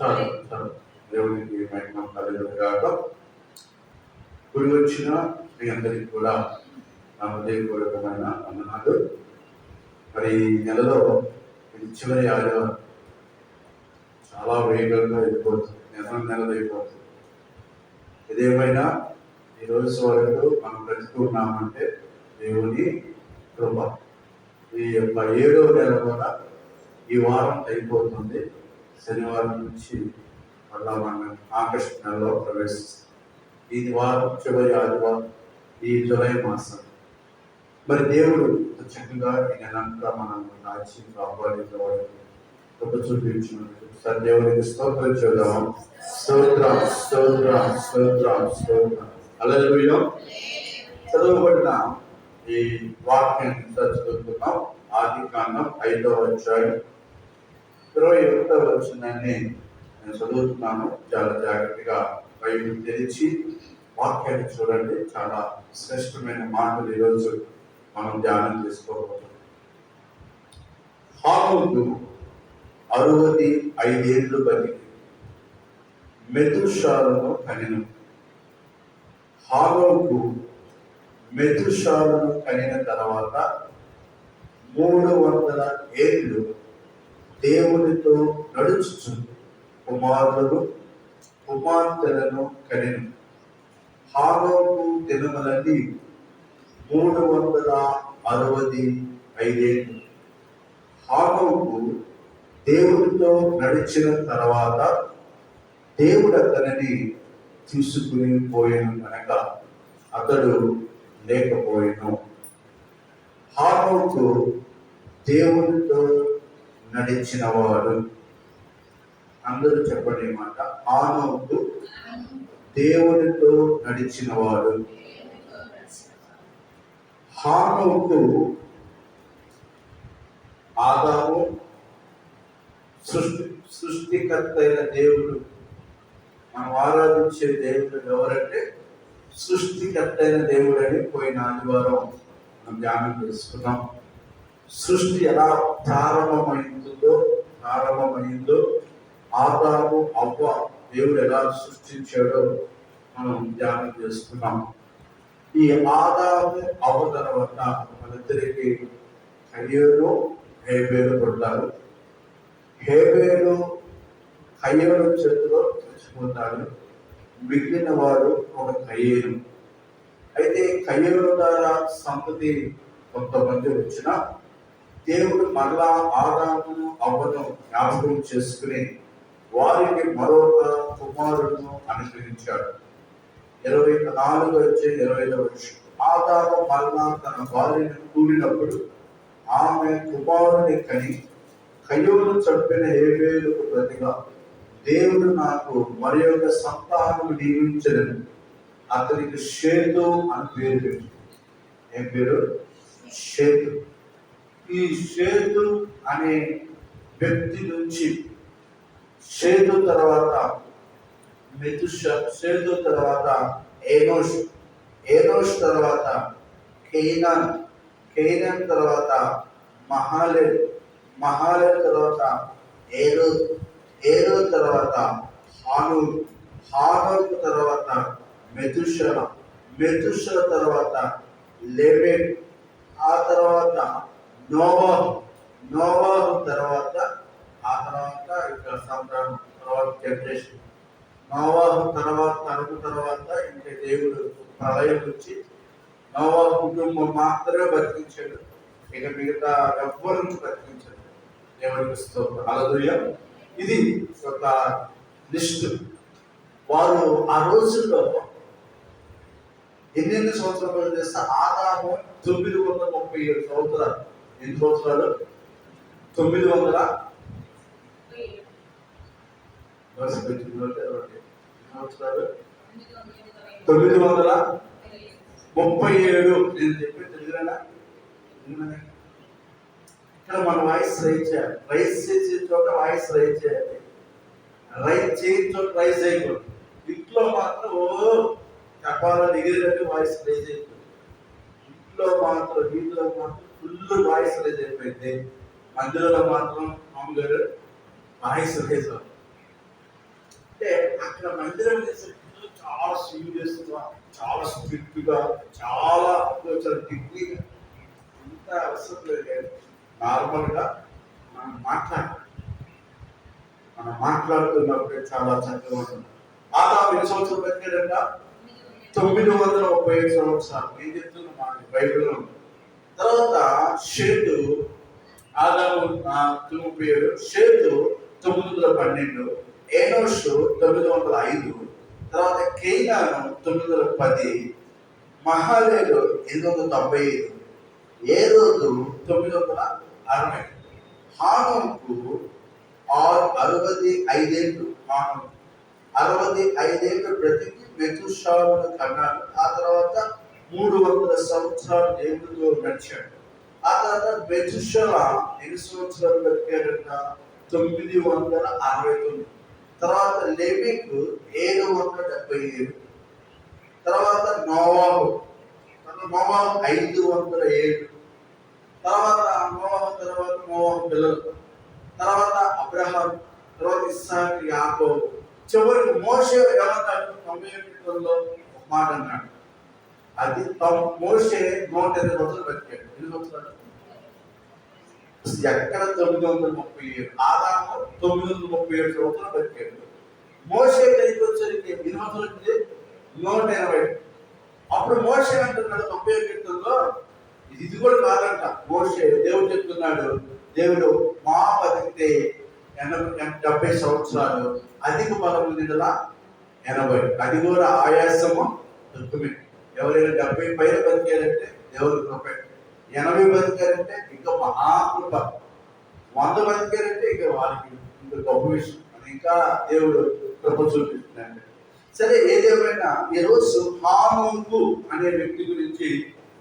చాలు చాలు. దేవునికి మహిమ కలుగుగాక. గుడి వచ్చిన మీ అందరికీ కూడా నా హృదయపూర్వకమైన వందనాలు. మరి ఈ నెలలో ఇది చివరి ఆదివారం. చాలా వేగంగా వెళ్ళిపోతుంది, నెలలు అయిపోతుంది. ఇదేమైనా ఈ రోజు వరకు మనం బ్రతుకున్నామంటే దేవుని కృప. ఈ యొక్క 7వ నెల కూడా ఈ వారం అయిపోతుంది. శనివారం నుంచి మళ్ళా మనం ఆగస్టు నెలలో ప్రవేశిస్తాం. ఈ వారం చివరి ఆదివారం ఈ జూలై మాసం. మరి దేవుడు చక్కగా ఈ నెలంతా మనం కాచి కాపాడేవాడు కృప చూపించినందుకు దేవునికి స్తోత్రం చేద్దాం. స్తోత్రం స్తోత్రం స్తోత్రం స్తోత్రం. హల్లెలూయా. చదువుబడిన ఈ వాక్యాన్ని చదువుతున్నాం. ఆదికాండం 5వ అధ్యాయం 21వ వచనాన్ని నేను చదువుతున్నాను. చాలా జాగ్రత్తగా బైబిల్ తెరిచి వాక్యాన్ని చూడండి. చాలా శ్రేష్టమైన మాటలు ఈరోజు మనం ధ్యానం చేసుకోబోతున్నాం. హానోకు 65 ఏళ్ళు బతికి మెతుషాలను కనిను. హానోకు మెతుషాలను కనిన తర్వాత 300 ఏళ్ళు దేవునితో నడుచుచు కుమారులను కుమార్తెలను కనిను. హానోకు దినములన్నీ 365 ఏళ్ళు. హానోకు దేవుడితో నడిచిన తర్వాత దేవుడు అతనిని తీసుకుని పోయాను కనుక అతడు లేకపోయాను. హానోకు దేవుడితో నడిచిన వాడు. అందరూ చెప్పండి మాట. హానోకు దేవుడితో నడిచిన వాడు. హానోకు ఆదాము సృష్టికర్త అయిన దేవుడు. మనం ఆరాధించే దేవుడు ఎవరంటే సృష్టికర్త అయిన దేవుడు అని పోయిన ఆదివారం మనం ధ్యానం చేసుకున్నాం. సృష్టి ఎలా ప్రారంభమైందో ఆదాము అవ్వ దేవుడు ఎలా సృష్టించాడో మనం ధ్యానం చేసుకున్నాం. ఈ ఆదాము అవ్వ తర్వాత వాళ్ళిద్దరికి కయ్యేలు హేబేలు పుడతారు. హేబేలు కయ్యేలు చేతిలో చచ్చిపోతాడు. మిగిలిన వాడు ఒక కయ్యేలు. అయితే కయ్యేలు ద్వారా సంతతి కొంతమంది వచ్చిన దేవుడు మరలా ఆదామును అవ్వను జ్ఞాపకం చేసుకుని వారికి మరొక కుమారుడును అనుగ్రహించాడు. 24-25 వర్షం. ఆదాము మరలా తన భార్యను కూడినప్పుడు ఆమె కుమారుని కని కయ్యోను చంపిన హేబేలుకు ప్రతిగా దేవుడు నాకు మరి యొక్క సంతానం నియమించను. అతనికి షేతు అని పేరు పెట్టు. ఏం పేరు? షేతు. ఈ షేతు అనే వ్యక్తి నుంచి షేతు తర్వాత షేతు తర్వాత ఏనోష్ తర్వాత కేనాన్ తర్వాత మహాలేల్ తర్వాత ఏరో తర్వాత హానోకు తర్వాత మెతుషల తర్వాత లెమెక్, ఆ తర్వాత నోవాహు తర్వాత ఇక్కడ సంతానం తర్వాత జనరేషన్. నోవాహు తర్వాత ఇంకా దేవుడు ప్రళయం వచ్చి నోవాహు కుటుంబం మాత్రమే బతికించాడు. ఇక మిగతా ఎవ్వరూ బతికించాడు. దేవుడికి స్తోత్రం. హల్లెలూయా. ఇది ఒక లిస్టు. వారు ఆ రోజుల్లో ఎన్ని సంవత్సరాలు చేస్తే ఆదాము 937 సంవత్సరాలు. ఎన్ని సంవత్సరాలు? 900 సంవత్సరాలు 937. నేను చెప్పి తెలుగునా? ఇక్కడ మన వాయిస్ రైజ్ చేయాలి. రైజ్ చేసే చోట వాయిస్ రైజ్ చేయాలి. రైజ్ చేయని చోట రైజ్ చేయకూడదు. ఇంట్లో మాత్రం చెప్పాలని ఎగిరినట్టు వాయిస్ రైజ్ అయిపోయింది. ఇంట్లో మాత్రం ఫుల్ వాయిస్ రైజ్ అయిపోయింది. మందిరంలో మాత్రం మామూలుగా వాయిస్ రైజ్ అవుతుంది. అంటే అక్కడ మందిరం చేసే పిల్లలు చాలా సీరియస్ గా, చాలా స్ట్రిక్ట్ గా, చాలా డిగ్రీగా, ఇంత అవసరం లేదు. కానీ నార్మల్ గా మనం మాట్లాడుతున్నప్పుడే చాలా చక్కగా ఉంటుంది. ఆదాము ఎన్ని సంవత్సరాలు బతికాడంట? 937 సంవత్సరాలు. ఏం చెప్తున్నా మా బైబిల్లో ఉంది. తర్వాత షేతు, ఆదాము 97, షేతు 912, ఏనోషు 905, తర్వాత కేయినాను 910, మహాలేలు 895, ఏరోదు 960, హానోకు 65 ఏళ్ళు. హానోకు 65 ఏళ్ళు బ్రతికి మెతుషాలను కన్నాడు. ఆ తర్వాత 300 సంవత్సరాలు దేవుడితో నడిచాడు. ఆ తర్వాత మెతుషల ఎన్ని సంవత్సరాలు బతికాడంట? 969. తర్వాత లెవికు 777. తర్వాత నోవాహు 507. తర్వాత నోవాహు పిల్లలు, తర్వాత అబ్రహాం, తర్వాత ఇస్సాకు, యాకోబు, చివరికి మోషే ఏమన్నాడు? 91లో ఒక మాట అన్నాడు. అది మోషే 120 రోజులు బతికాడు. ఎన్ని సంవత్సరాలు? ఎక్కడ 937? ఆదాము 937 సంవత్సరాలు బతికాడు. మోషే దగ్గరికి వచ్చేసరికి ఎన్ని సంవత్సరాలు వచ్చింది? 180. అప్పుడు మోషే అంటున్నాడు 91లో, ఇది కూడా కాదంట. మోషే దేవుడు చెప్తున్నాడు, దేవుడు మా బతికితే 70 సంవత్సరాలు, అధిక బలం నిండలా 80. అది కూడా ఆయాసము దుఃఖమే. ఎవరైనా 70 పైన బతికారంటే దేవుడి కృప. 80 బతికారంటే ఇంకా మహాకృప. 100 బతికారంటే ఇక వాళ్ళకి ఇంకా గొప్ప విషయం. అది ఇంకా దేవుడు కృప చూపిస్తున్నాడు. సరే, ఏదేమైనా ఈరోజు హానోకు అనే వ్యక్తి గురించి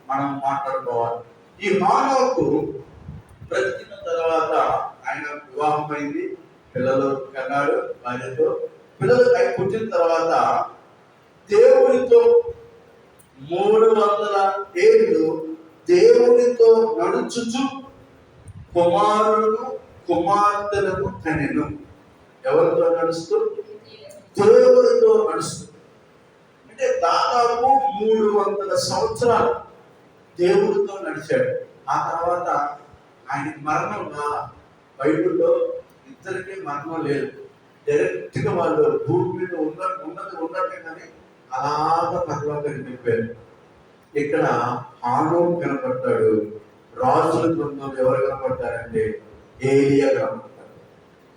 మనం మాట్లాడుకోవాలి. ఈ హానోకు బ్రతికిన తర్వాత ఆయన వివాహం అయింది, పిల్లలు కన్నాడు భార్యతో. పిల్లలు పుట్టిన తర్వాత దేవునితో 300 ఏళ్ళు దేవునితో నడుచుచు కుమారులను కుమార్తెలను కనెను. ఎవరితో నడుస్తూ? దేవునితో నడుస్తూ. అంటే దాదాపు 300 సంవత్సరాలు దేవుడితో నడిచాడు. ఆ తర్వాత ఆయనకి మరణం బైబిల్లో ఇద్దరికి మరణం లేదు. డైరెక్ట్ గా వాళ్ళు భూమి మీద ఉన్నట్టే కానీ అలాగా పర్వాగా వెళ్ళిపోయారు. ఇక్కడ హానోకు కనపడతాడు. రాజుల గ్రంథంలో ఎవరు కనపడతారంటే ఏలియా కనపడతాడు.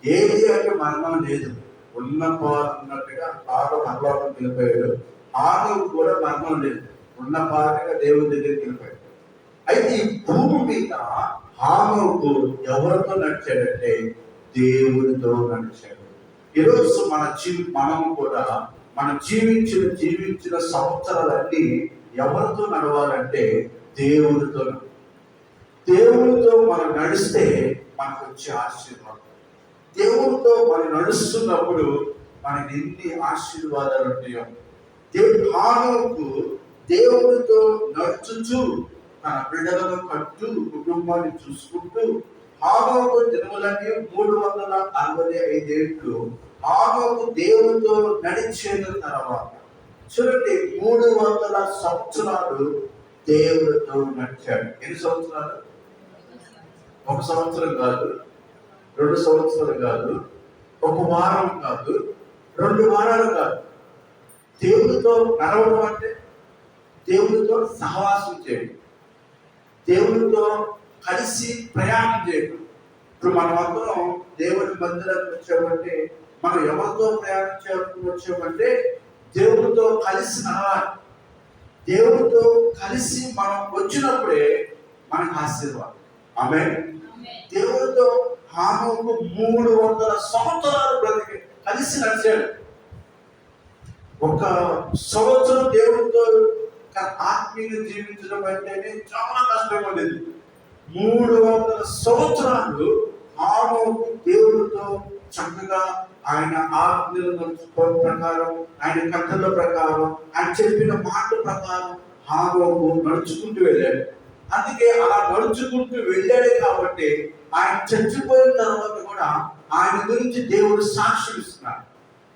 ఏలియాకి మరణం లేదు, ఉన్నట్టుగా బాగా పర్వాగం వెళ్ళిపోయాడు. హానోకు కూడా మరణం లేదు, ఉన్న పాటగా దేవుని దగ్గరికి వెళ్ళిపోయాడు. అయితే ఈ భూమి మీద హానోకు ఎవరితో నడిచాడంటే దేవునితో నడిచాడు. ఈరోజు మనం కూడా మనం జీవించిన సంవత్సరాలన్నీ ఎవరితో నడవాలంటే దేవునితో మనం నడిస్తే మనకు వచ్చే ఆశీర్వాదం. దేవునితో మనం నడుస్తున్నప్పుడు మనకి ఎన్ని ఆశీర్వాదాలు ఉంటాయో. హానోకు దేవునితో నడుచుచు తన బిడ్డలను కట్టు కుటుంబాన్ని చూసుకుంటూ హానోకు దినములన్నీ 365 ఏళ్ళు హానోకు దేవునితో నడిచిన తర్వాత చూడండి 300 సంవత్సరాలు దేవుడితో నడిచాడు. ఎన్ని సంవత్సరాలు? 1 సంవత్సరం కాదు, 2 సంవత్సరాలు కాదు, 1 వారం కాదు, 2 వారాలు కాదు. దేవుడితో నడవడం అంటే దేవుడితో సహవాసం చేయడం, దేవుడితో కలిసి ప్రయాణం చేయడం. ఇప్పుడు మనమందరం దేవుడి మందిరానికి వచ్చామంటే మనం ఎవరితో ప్రయాణం చేయడానికి వచ్చామంటే దేవుడితో కలిసి నడవాలి. దేవుడితో కలిసి మనం వచ్చినప్పుడే మనకు ఆశీర్వాదం. ఆమేన్. దేవుడితో హానోకు 300 సంవత్సరాలు బ్రతికి కలిసి నడిచాడు. 1 సంవత్సరం దేవుడితో ఆత్మీయంగా జీవించడం అంటేనే చాలా కష్టం ఉండేది. 300 సంవత్సరాలు హానోకు దేవుడితో చక్కగా ఆయన ఆజ్ఞల ప్రకారం, ఆయన కట్టల ప్రకారం, ఆయన చెప్పిన మాట ప్రకారం హానోకు నడుచుకుంటూ వెళ్ళాడు. అందుకే అలా నడుచుకుంటూ వెళ్ళాడు కాబట్టి ఆయన చచ్చిపోయిన తర్వాత కూడా ఆయన గురించి దేవుడు సాక్ష్యం ఇస్తున్నాడు.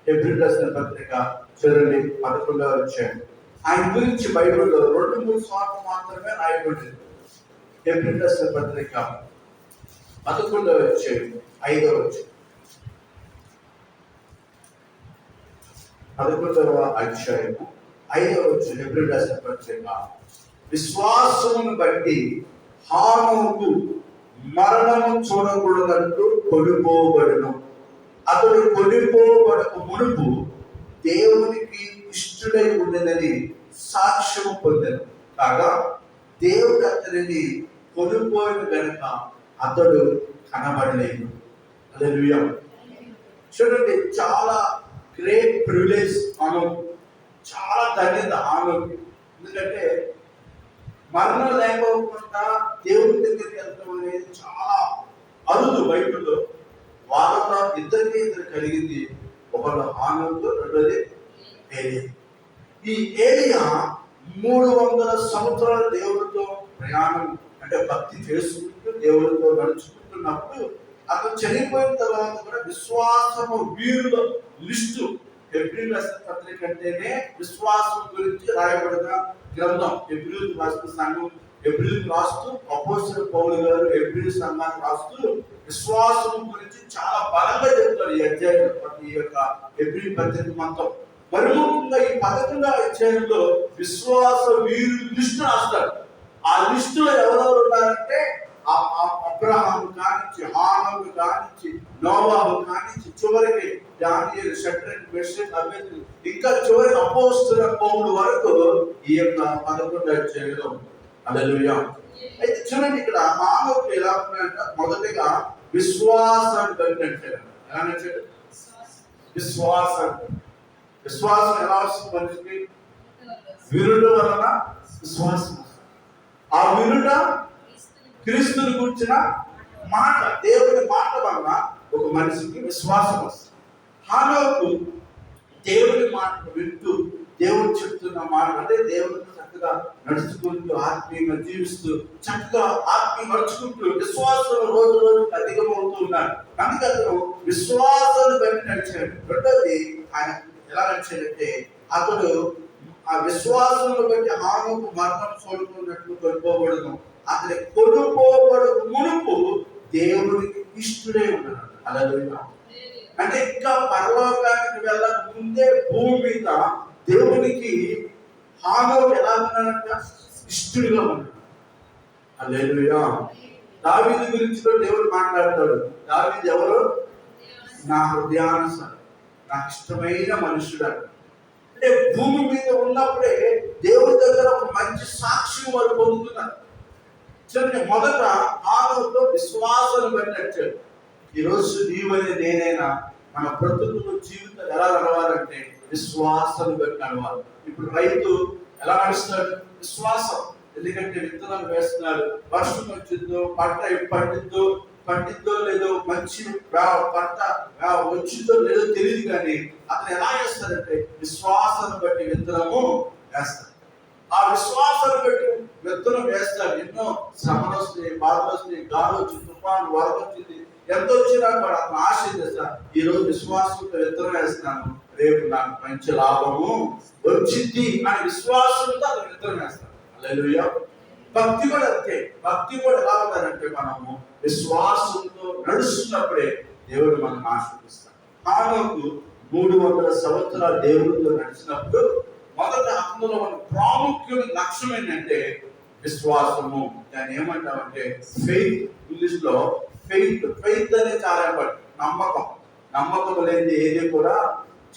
హెబ్రీయులకు రాసిన పత్రిక చూడండి 11వ అధ్యాయం. ఆయన గురించి బైబిల్లో 2-3 సార్లు మాత్రమే రాయబడింది. హెబ్రీయులకు రాసిన పత్రిక 11వ అధ్యాయం 5వ వచనం. 11వ అధ్యాయం 5వ వచనం. హెబ్రీయులకు రాసిన పత్రిక, విశ్వాసమును బట్టి హానోకు మరణము చూడకూడదంటూ కొనిపోబడును. అతడు కొనిపోబడక మునుపు దేవునికి ఇష్టడై ఉండదని సాక్ష్యం పొందెను. కాగా దేవుడు అతనిని కొనిపోయిన గనుక అతడు కనబడలేదు. హల్లెలూయా. చూడండి, చాలా గ్రేట్ ప్రివిలేజ్ ఆమె, చాలా ధన్యత ఆమె. ఎందుకంటే మరణం లేకపోకుండా దేవుడి దగ్గరికి వెళ్తాం అనేది చాలా అరుదు బైబిల్లో. వారంలో ఇద్దరు కలిగింది. ఒకరు హానోకు, రెండోది ఏలియా. ఈ ఏలియా 300 సంవత్సరాల దేవుడితో ప్రయాణం, అంటే భక్తి చేసుకుంటూ దేవుడితో నడుచుకుంటున్నప్పుడు అతను చనిపోయిన తర్వాత కూడా విశ్వాసము వీరుల లిస్టు, హెబ్రీయులకు రాసిన పత్రిక అంటేనే విశ్వాసం గురించి రాయబడిన గ్రంథం. హెబ్రీయులకు రాసిన సంఘం, హెబ్రీయులకు రాస్తూ అపోస్తలుడు పౌలు గారు హెబ్రీ సంఘానికి రాస్తూ విశ్వాసం గురించి చాలా బలంగా చెప్తారు ఈ అధ్యాయం, ఈ యొక్క హెబ్రీ పత్రిక మొత్తం. మరి ముఖ్యంగా ఈ 11వ అధ్యాయంలో విశ్వాస వీరుల లిస్టు రాస్తాడు. ఆ లిస్టులో ఎవరెవరు ఉన్నారంటే అబ్రహాము కానించి, హానోకు కానించి, నోవాహు కానించి, చివరికి దానియేలు, షడ్రక్, మెషక్, అబేద్నెగో, ఇంకా చివరికి అపోస్తలుడు పౌలు వరకు ఈ యొక్క 11వ అధ్యాయంలో. హల్లెలూయా. అయితే చూడండి, ఇక్కడ హానోకు ఎలా ఉన్నాయంట. మొదటిగా విశ్వాసాన్ని కలిగినట్టు. ఎలా నచ్చాడు? విశ్వాసం. విశ్వాసం ఎలా వస్తుంది మనిషికి? వినుట వలన విశ్వాసం. ఆ వినుట క్రీస్తుని గురించిన మాట, దేవుని మాట వలన ఒక మనిషికి విశ్వాసం వస్తుంది. హానోకు దేవుని మాట వింటూ, దేవుడు చెప్తున్న మాట, అంటే దేవుడితో చక్కగా నడుచుకుంటూ, ఆత్మీయంగా జీవిస్తూ, చక్కగా ఆత్మీయ నడుచుకుంటూ విశ్వాసం రోజు రోజు అధికమవుతూ ఉన్నాడు. అందుకే అతను విశ్వాసాన్ని బట్టి నడిచాడు. రెండోది, ఆయన ఎలా నడిచాడంటే, అతడు ఆ విశ్వాసంలో బట్టి హానోకు మరణం చూడుకున్నట్లు కొనుకోబడను. అతని కొనుకోబడు మునుపు దేవునికి ఇష్టడే ఉన్నాడు. హల్లెలూయా. అంటే ఇంకా పరలోకానికి వెళ్ళక ముందే భూమి మీద దేవునికి హానోకు ఎలా ఉన్నాడంట? ఇష్టడుగా ఉన్నాడు. హల్లెలూయా. దావీదు గురించి దేవుడు మాట్లాడతాడు. దావీదు ఎవరు? నా హృదయానుసారం, నాకు ఇష్టమైన మనుషుడు. అంటే భూమి మీద ఉన్నప్పుడే దేవుడి దగ్గర ఒక మంచి సాక్ష్యం వారు పొందుతున్నారు. చూడండి, మొదట హానోకుతో విశ్వాసాన్ని బట్టి నడిచాడు. ఈరోజు నీవైనా నేనైనా మన బ్రతుకుల జీవితం ఎలా నడవాలంటే విశ్వాసాన్ని బట్టి నడవాలి. ఇప్పుడు రైతు ఎలా నడుస్తాడు? విశ్వాసం. ఎందుకంటే విత్తనాలు వేస్తున్నారు, వర్షం వచ్చిందో, పంట పండిద్దో లేదో, మంచి పంట వచ్చిందో లేదో తెలియదు, కానీ అతను ఎలా చేస్తాడంటే విశ్వాసాన్ని బట్టి విత్తనము వేస్తాడు. ఆ విశ్వాసాన్ని బట్టి విత్తనం వేస్తాడు. ఎన్నో శ్రమలు వస్తాయి, బాధలు వస్తాయి, గాలి వచ్చింది, తుఫాను, వరద వచ్చింది, ఎంత వచ్చినా కూడా అతను ఆశ చేస్తాడు. ఈ రోజు విశ్వాసంతో విత్తనం వేస్తున్నాను, రేపు నాకు మంచి లాభము వచ్చింది అని విశ్వాసంతో అతను విత్తనం వేస్తాడు. హల్లెలూయా. భక్తి కూడా అంతే. భక్తి కూడా ఎలా ఉండాలంటే, మనము విశ్వాసంతో నడుస్తున్నప్పుడే దేవుడు మనం ఆశీర్వదిస్తాడు. హానోకు 300 సంవత్సరాలు దేవుడితో నడిచినప్పుడు మొదట అందులో మన ప్రాముఖ్యమైన లక్ష్యం ఏంటంటే విశ్వాసము. దాన్ని ఏమంటామంటే ఫెయిత్. ఇంగ్లీష్ లో ఫెయిత్. ఫెయిత్ అనేది చాలా ఇంపార్టెంట్. నమ్మకం. నమ్మకం లేని ఏది కూడా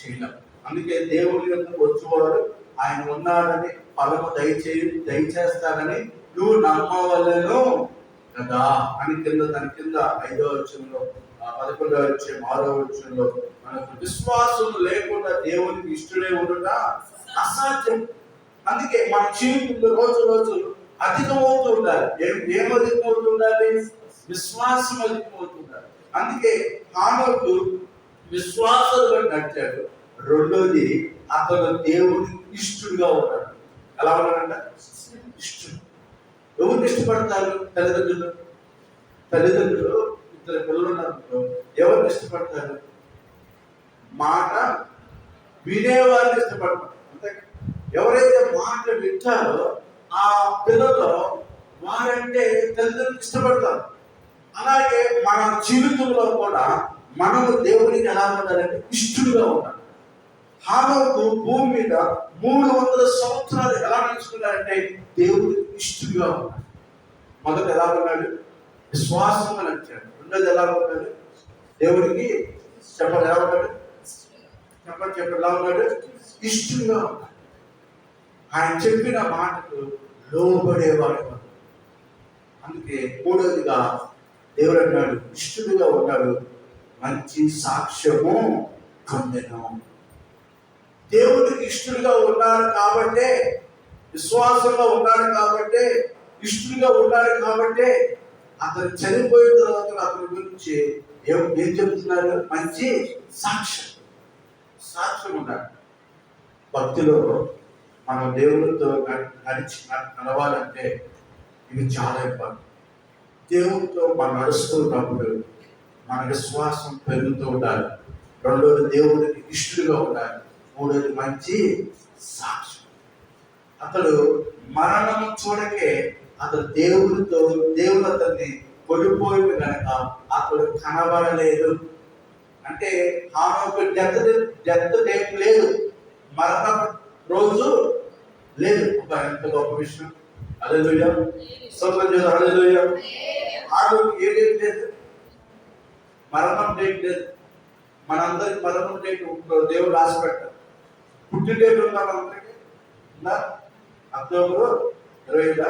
చేయలేం. అందుకే దేవుడి యొక్క వచ్చేవాడు ఆయన ఉన్నాడని, ఫలము దయచేస్తాడని నువ్వు నమ్మవలెను కదా అని దాని కింద 5వ వచనంలో, 11వ అధ్యాయం 6వ వచనంలో మనకు విశ్వాసం లేకుండా దేవునికి ఇష్టడే ఉండుట అసాధ్యం. అందుకే మన జీవితంలో రోజు అధికమవుతూ ఉండాలి. ఏం అధికమవుతూ ఉండాలి? విశ్వాసం అధికమవుతూ ఉండాలి. అందుకే హానోకు విశ్వాసాలు బట్టి నడిచాడు. రెండోది, అతను దేవుడికి ఇష్టడుగా ఉన్నాడు. ఎలా ఉన్నాడంట? ఇష్టడు. ఎవరిని ఇష్టపడతారు? తల్లిదండ్రులు. ఇద్దరు పిల్లలు ఉన్నారు, ఎవరిని ఇష్టపడతారు? మాట వినేవారిని ఇష్టపడతారు. అంతే. ఎవరైతే మాట వింటారో ఆ పిల్లలు వారంటే తల్లిదండ్రులు ఇష్టపడతారు. అలాగే మన జీవితంలో కూడా మనము దేవునికి ఎలా ఉండాలంటే ఇష్టడుగా ఉండాలి. హానోకు భూమి మీద 300 సంవత్సరాలు ఎలా నడుచుకున్నాడంటే దేవుడికి ఇష్టడుగా ఉన్నాడు. మొదట ఎలా ఉన్నాడు? విశ్వాసంగా నడిచాడు. రెండోది ఎలా ఉన్నాడు? దేవుడికి చెప్పండి ఎలా ఉన్నాడు? చెప్పండి ఎలా ఉన్నాడు? ఇష్టడుగా ఉన్నాడు. ఆయన చెప్పిన మాటకు లోబడేవాడు. అందుకే మూడోదిగా దేవుడు అన్నాడు ఇష్టడుగా ఉన్నాడు, మంచి సాక్ష్యము పొందెను. దేవుడికి ఇష్టడుగా ఉన్నాడు కాబట్టే, విశ్వాసంగా ఉన్నాడు కాబట్టే, ఇష్టడుగా ఉన్నాడు కాబట్టే అతను చనిపోయిన తర్వాత అతని గురించి ఏం చెప్తున్నారు? మంచి సాక్ష్యం ఉన్నాడు. భక్తిలో మనం దేవుడితో నడవాలంటే ఇవి చాలా ఇంపార్టెంట్. దేవుడితో మనం నడుస్తున్నప్పుడు మన విశ్వాసం పెరుగుతూ ఉండాలి. రెండోది దేవుడికి ఇష్టడుగా ఉండాలి. మూడోది మంచి సాక్ష్యం. అతడు మరణం చూడకే అతడు దేవుడు అతన్ని కొడిపోయిన కనుక అతడు కనబడలేదు. అంటే హానోకు డెత్ డేట్ లేదు, మరణం రోజు లేదు. ఎంత గొప్ప విషయం! హల్లెలూయా, స్తోత్రం చేద్దాం. హల్లెలూయా. హానోకు ఏ డేట్ లేదు, మరణం డేట్ లేదు. మనందరికి మరణం డేట్ దేవుడు రాసి పెట్టారు. పుట్టిన డేట్ ఉందా మనందరికి? అక్టోబర్ 30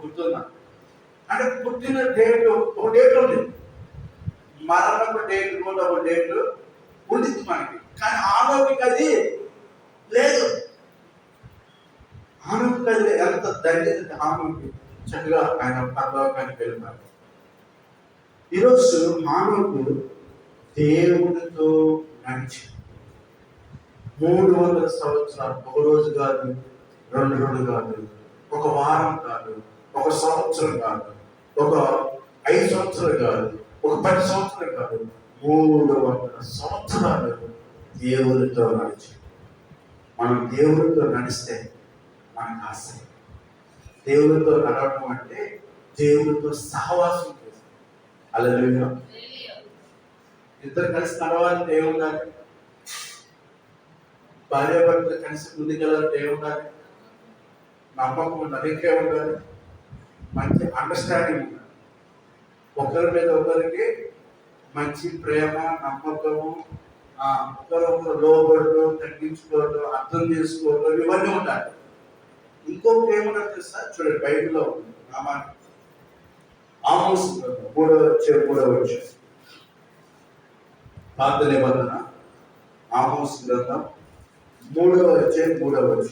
గుర్తున్నా. అంటే పుట్టిన డేట్ ఒక డేట్ ఉంది, మరణపు డేట్ కూడా ఒక డేట్ ఉండింది మనకి. కానీ ఆలోకి అది లేదు. ఆలోకి అది ఎంత ధైర్యం! ఆలోకి చక్కగా ఆయన పరలోకానికి వెళ్ళినారు. ఈరోజు మానవుడు దేవుడితో నడిచి 300 సంవత్సరాలు, ఒక రోజు కాదు, 2 రోజులు కాదు, ఒక వారం కాదు, ఒక సంవత్సరం కాదు, ఒక 5 సంవత్సరాలు కాదు, ఒక 10 సంవత్సరాలు కాదు, 300 సంవత్సరాలు దేవుడితో నడిచి. మనం దేవుడితో నడిస్తే మనకు ఆశయం. దేవుడితో నడవడం అంటే దేవుడితో సహవాసం చేస్తాం. హల్లెలూయా. ఇద్దరు కలిసి నడవాలంటే ఏముండాలి? భార్యాభర్తలు కలిసి ముందుకెళ్ళాలంటే ఏముండాలి? నమ్మకం నడికే ఉండాలి, మంచి అండర్స్టాండింగ్ ఉండాలి. ఒకరి మీద ఒకరికి మంచి ప్రేమ, నమ్మకము, ఒకరొకరు లోబడు, తగ్గించుకోవడం, అర్థం చేసుకోవడం, ఇవన్నీ ఉండాలి. ఇంకొకటి ఏమన్నా తెలుసా? చూడండి, బైబిల్లో ఉంది ఆ మాట. ఆమోసు 3:3 పాత నిబంధన, ఆమోసు గ్రంథం 3:3.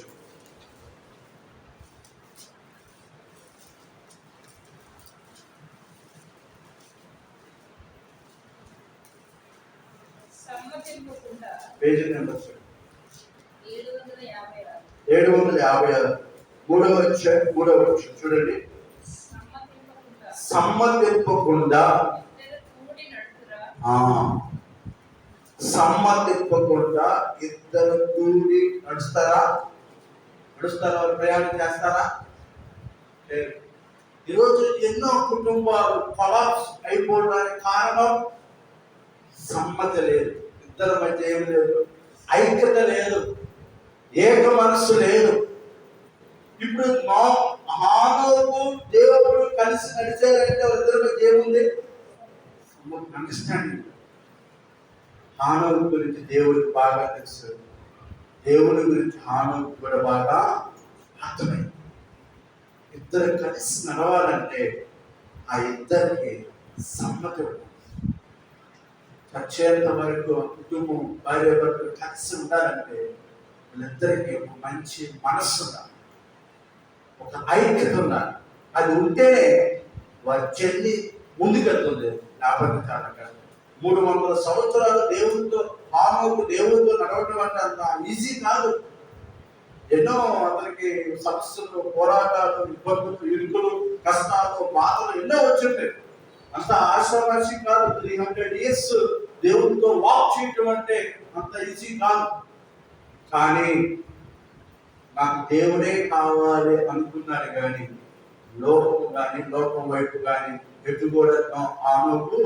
పేజీ నెంబర్ 756, 3:3 చూడండి. సమ్మతింపకుండా ఇద్దరు కూడి నడుస్తారా? వారు ప్రయాణం చేస్తారా? ఈరోజు ఎన్నో కుటుంబాలు కొలాప్స్ అయిపోవడానికి కారణం సమ్మతి లేదు. ఇద్దరి మధ్య ఏం లేదు, ఐక్యత లేదు, ఏక మనస్సు లేదు. ఇప్పుడు హానోకు దేవుడు కలిసి నడిచారంటే ఇద్దరి మధ్య ఏముంది? అండర్స్టాండింగ్. హానోకు గురించి దేవుడికి బాగా తెలుసు, దేవుడి గురించి హానోకు కూడా బాగా అర్థమైంది. ఇద్దరు కలిసి నడవాలంటే ఆ ఇద్దరికి సమ్మతి ఉండాలి. చచ్చేంత వరకు కుటుంబం, భార్య భర్తలు కలిసి ఉండాలంటే వీళ్ళిద్దరికి ఒక మంచి మనస్సు ఉండాలి, ఒక ఐక్యత ఉండాలి. అది ఉంటేనే వారి చెల్లి ముందుకెళ్తుంది. లేకపోతే చాలా 300 సంవత్సరాలు దేవుడితో హానోకు దేవుడితో నడవడం అంటే అంత ఈజీ కాదు. ఎన్నో అతనికి సమస్యలు, పోరాటాలు, ఇబ్బందులు, ఇరుకులు, కష్టాలు, బాధలు ఎన్నో వచ్చింటాయి. అంత ఆశావాసి కాదు. 300 years దేవునితో వాక్ చేయటం అంటే అంత ఈజీ కాదు. కానీ నాకు దేవుడే కావాలి అనుకున్నాడు కానీ లోకం వైపు కానీ ఎటు కూడా హానోకు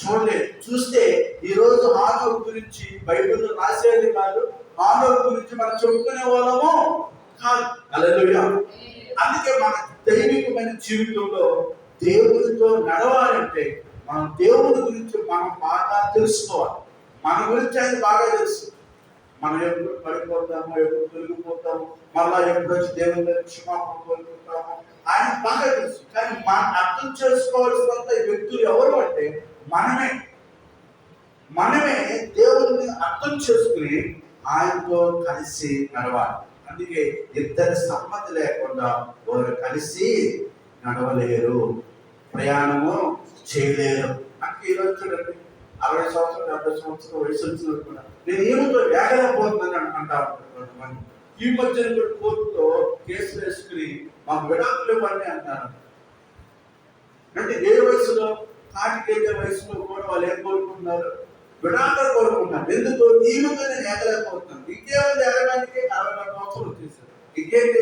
చూడలేదు. చూస్తే ఈరోజు హానోకు గురించి బైబిల్లో రాసేది కాదు, హానోకు గురించి మనం చెప్పుకునే వాళ్ళము కాదు. హల్లెలూయా. అందుకే మన దైవికమైన జీవితంలో దేవుడితో నడవాలంటే మనం దేవుడి గురించి మనం బాగా తెలుసుకోవాలి. మన గురించి ఆయన బాగా తెలుసు. మనం ఎప్పుడు పడిపోతాము, ఎప్పుడు తొలగిపోతాము, మళ్ళా ఎప్పుడు వచ్చి దేవుని క్షమాపణ కోరుకుంటాము, ఆయన బాగా తెలుసు. కానీ మనం అర్థం చేసుకోవాల్సినంత వ్యక్తులు ఎవరు అంటే మనమే దేవుడిని అర్థం చేసుకుని ఆయనతో కలిసి నడవాలి. అందుకే ఇద్దరి సమ్మతి లేకుండా వారు కలిసి నడవలేరు, ప్రయాణము చేయలేరు. నాకు ఈరోజు చూడండి, 60 సంవత్సరాలు 70 సంవత్సరాలు వయసు వచ్చిన కూడా నేను ఏమిటో వేగలేకపోతున్నాను అంటా ఉంటాను. ఈ మధ్యన కూడా కోర్టులో కేసులు వేసుకుని మాకు విడాకులు ఇవ్వండి అంటారు. అంటే ఏ వయసులో, నాటికెళ్ళే వయసులో కూడా వాళ్ళు ఏం కోరుకుంటున్నారు? విడాకులు కోరుకుంటున్నారు. ఎందుకు? ఈమెతో నేను ఏగలేకపోతున్నాను. ఇంకేమైనా ఏగడానికి 60 సంవత్సరాలు వచ్చేసారు. ఇంకేంటి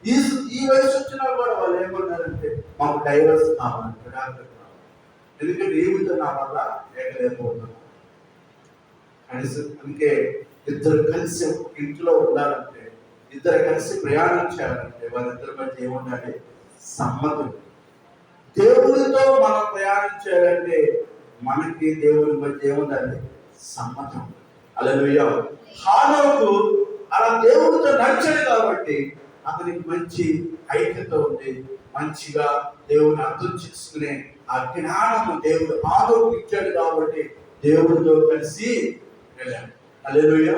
ఈ వయసు వచ్చినా కూడా వాళ్ళు ఏమన్నారంటే మాకు డైవర్స్ కావాలి, విడాకులు కావాలి. ఎందుకంటే ఈమెతో నా వల్ల ఏగలేకపోతున్నాను. అందుకే ఇద్దరు కలిసి ఇంట్లో ఉండాలంటే, ఇద్దరు కలిసి ప్రయాణం చేయాలంటే వాళ్ళిద్దరి మధ్య ఏముండాలి? సమ్మతం. దేవుడితో మనం ప్రయాణం చేయాలంటే మనకి దేవుడి మధ్య ఏముండాలి? సమ్మతం. హల్లెలూయా. హానోకు అలా దేవుడితో నడిచాడు కాబట్టి అతనికి మంచి ఐక్యత ఉంది, మంచిగా దేవుని అర్థం చేసుకునే ఆ జ్ఞానము దేవుడు హానోకు ఇచ్చాడు కాబట్టి దేవుడితో కలిసి వెళ్ళాడు. హల్లెలూయా.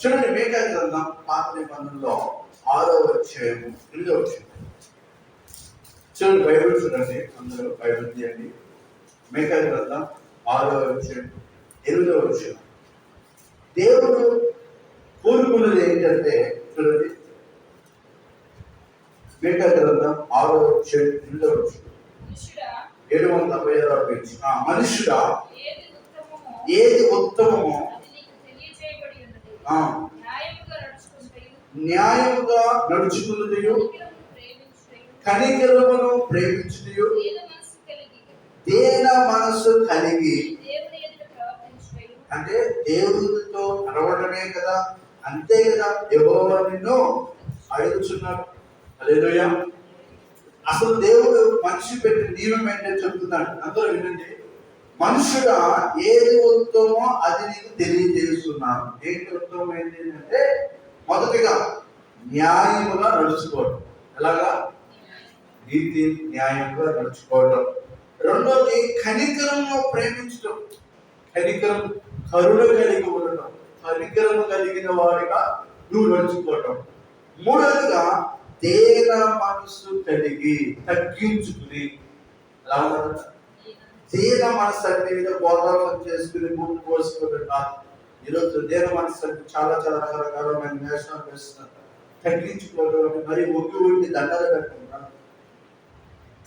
చూడండి, మీకా గ్రంథం పాత నిబంధనలో 6వ అధ్యాయము 8వ వచనం. చూడండి, బైబిల్ చూడండి, అందరూ బైబిల్ తీయండి. మీకా గ్రంథం 6వ అధ్యాయం 8వ వచనం. దేవుడు కోరుకున్నది ఏంటంటే, చూడండి, మీకా గ్రంథం 6వ అధ్యాయం 8వ వచనం. 756 పేజీ. మనుషుడా, ఏది ఉత్తమమో న్యాయముగా నడుచుకున్నదియు, కనికరమును ప్రేమించుటయు, దీన మనస్సు కలిగి. అంటే దేవుడితో నడవడమే కదా, అంతే కదా యెహోవా నిన్ను అడుగుచున్నాడు. హల్లెలూయా. అసలు దేవుడు మనిషి పెట్టి నియమం ఏంటని చెప్తున్నాడు. అందరూ వినండి. మనుషుడా, ఏది ఉత్తమో అది నీకు తెలియజేస్తున్నాను. ఏంటి ఉత్తమం ఏంటి అంటే, మొదటిగా న్యాయముగా నడుచుకోవడం. ఎలాగా? నీతి న్యాయంగా నడుచుకోవడం. రెండోది కనికరము ప్రేమించడం. కనికరం, కరుణ కలిగి ఉండటం, కనికరము కలిగిన వాడిగా నువ్వు నడుచుకోవటం. మూడోదిగా దేన మనస్సు కలిగి తగ్గించుకుని. ఎలా ఉండదు? దేన మనస్సు అంటే ఏదో గోదావరం చేసుకుని ముందు పోసుకోవడం కాదు. ఈరోజు దేన మనస్సు అంటే చాలా చాలా రకరకాలమైన వేషాలు వేస్తున్నారు. తగ్గించుకోవడం, మరి ఒగ్గి దండలు పెట్టుకుంటారు.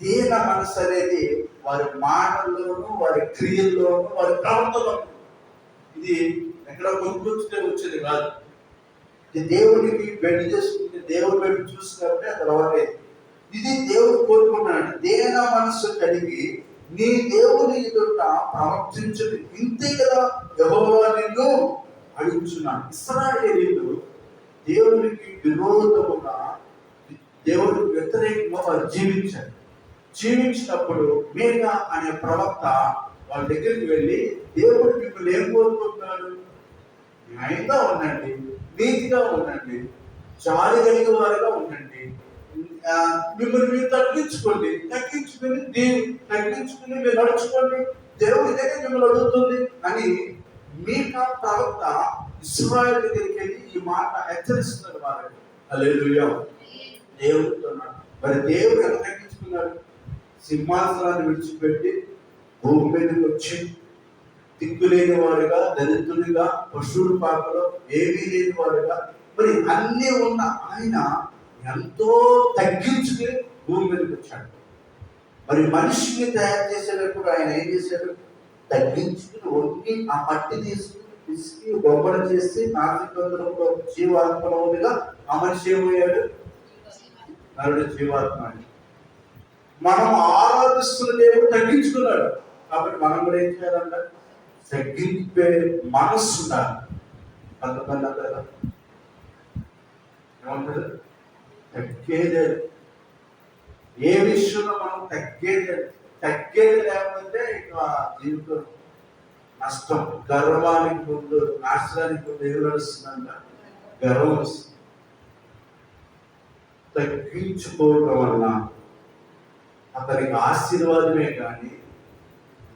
దేన మనస్సు అనేది వారి మాటల్లోనూ, వారి క్రియల్లోనూ, వారి ప్రవర్తనలోనూ. ఇది ఎక్కడ కొనుక్కొచ్చితే వచ్చేది కాదు. ఇది దేవుడికి బెండ్ చేసుకుంటే, దేవుడు బెండ్ చూసినప్పుడే అది అలవాటేది. ఇది దేవుడు కోరుకున్నాడు. దేన మనస్సు కలిగి నీ దేవుని ఎదుట ప్రవర్తించదు. ఇంతే కదా యెహోవా నిన్ను అడుగుచున్నాడు. ఇశ్రాయేలీయులు దేవునికి విరోధముగా, దేవుడికి వ్యతిరేకంగా వారు జీవించారు. జీవించినప్పుడు మీకా అనే ప్రవక్త వాళ్ళ దగ్గరికి వెళ్ళి, దేవుడు మిమ్మల్ని ఏం కోరుకుంటున్నాడు? న్యాయంగా ఉండండి, నీతిగా ఉండండి, జాలి కలిగిన వారుగా ఉండండి, మిమ్మల్ని మీరు తగ్గించుకుని మీరు నడుచుకోండి, దేవుడి దగ్గర మిమ్మల్ని అడుగుతుంది అని మీకా ప్రవక్త ఇశ్రాయేలు దగ్గరికి వెళ్ళి ఈ మాట హెచ్చరిస్తున్నారు వారికి. హల్లెలూయా. దేవుడితో మరి దేవుడు ఎలా తగ్గించుకున్నాడు? సింహాసనాన్ని విడిచిపెట్టి భూమి మీదకి వచ్చి దిక్కులేని వాడుగా, దళితుడిగా, పశువుల పాకలో ఏమీ లేని వాడుగా, మరి అన్నీ ఉన్న ఆయన ఎంతో తగ్గించుకుని భూమి మీదకి వచ్చాడు. మరి మనిషిని తయారు చేసేటప్పుడు ఆయన ఏం చేశాడు? తగ్గించుకుని వండి ఆ మట్టి తీసుకుని పిసికి బొమ్మలు చేసి నాసికంలో జీవాత్మగా ఆ మనిషి ఏమయ్యాడు? నరుడు జీవాత్మ. మనం ఆరాధిస్తున్న దేవుడు తగ్గించుకున్నాడు. కాబట్టి మనం కూడా ఏం చేయాలంట? తగ్గింపే మనస్సు ఉండాలి. కొంతమంది అంటారా ఏమంటారు? తగ్గేదే. ఏ విషయంలో మనం తగ్గేది లేకపోతే ఇక జీవితం నష్టం. గర్వానికి ముందు నాశనానికి ముందు ఏమి నడుస్తుందంట? గర్వం వస్తుంది. తగ్గించుకోవడం వల్ల అతనికి ఆశీర్వాదమే కానీ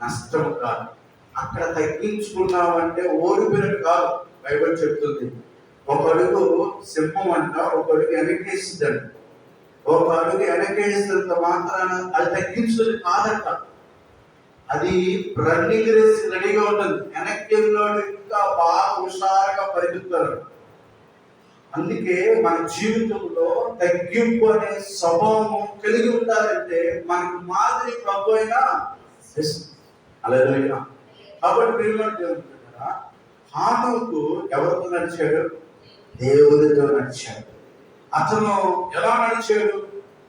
నష్టం కాదు. అక్కడ తగ్గించుకున్నామంటే ఓడిపోయినట్టు కాదు. బైబిల్ చెప్తుంది, ఒక అడుగు సింహం అంట, ఒక అడుగు వెనకేసిందంట. ఒక అడుగు వెనకేసినంత మాత్రాన అది తగ్గించుకుని కాదంట. అది రన్నింగ్ రేస్ రెడీగా ఉంటుంది. వెనక్కి ఇంకా బాగా హుషారుగా పరిగెత్తారు. అందుకే మన జీవితంలో తగ్గింపు అనే స్వభావం కలిగి ఉండాలంటే మనకు మాదిరి ప్రభు అయినా హల్లెలూయా. కాబట్టి ప్రియమైన హానోకు ఎవరితో నడిచాడు? దేవుడితో నడిచాడు. అతను ఎలా నడిచాడు?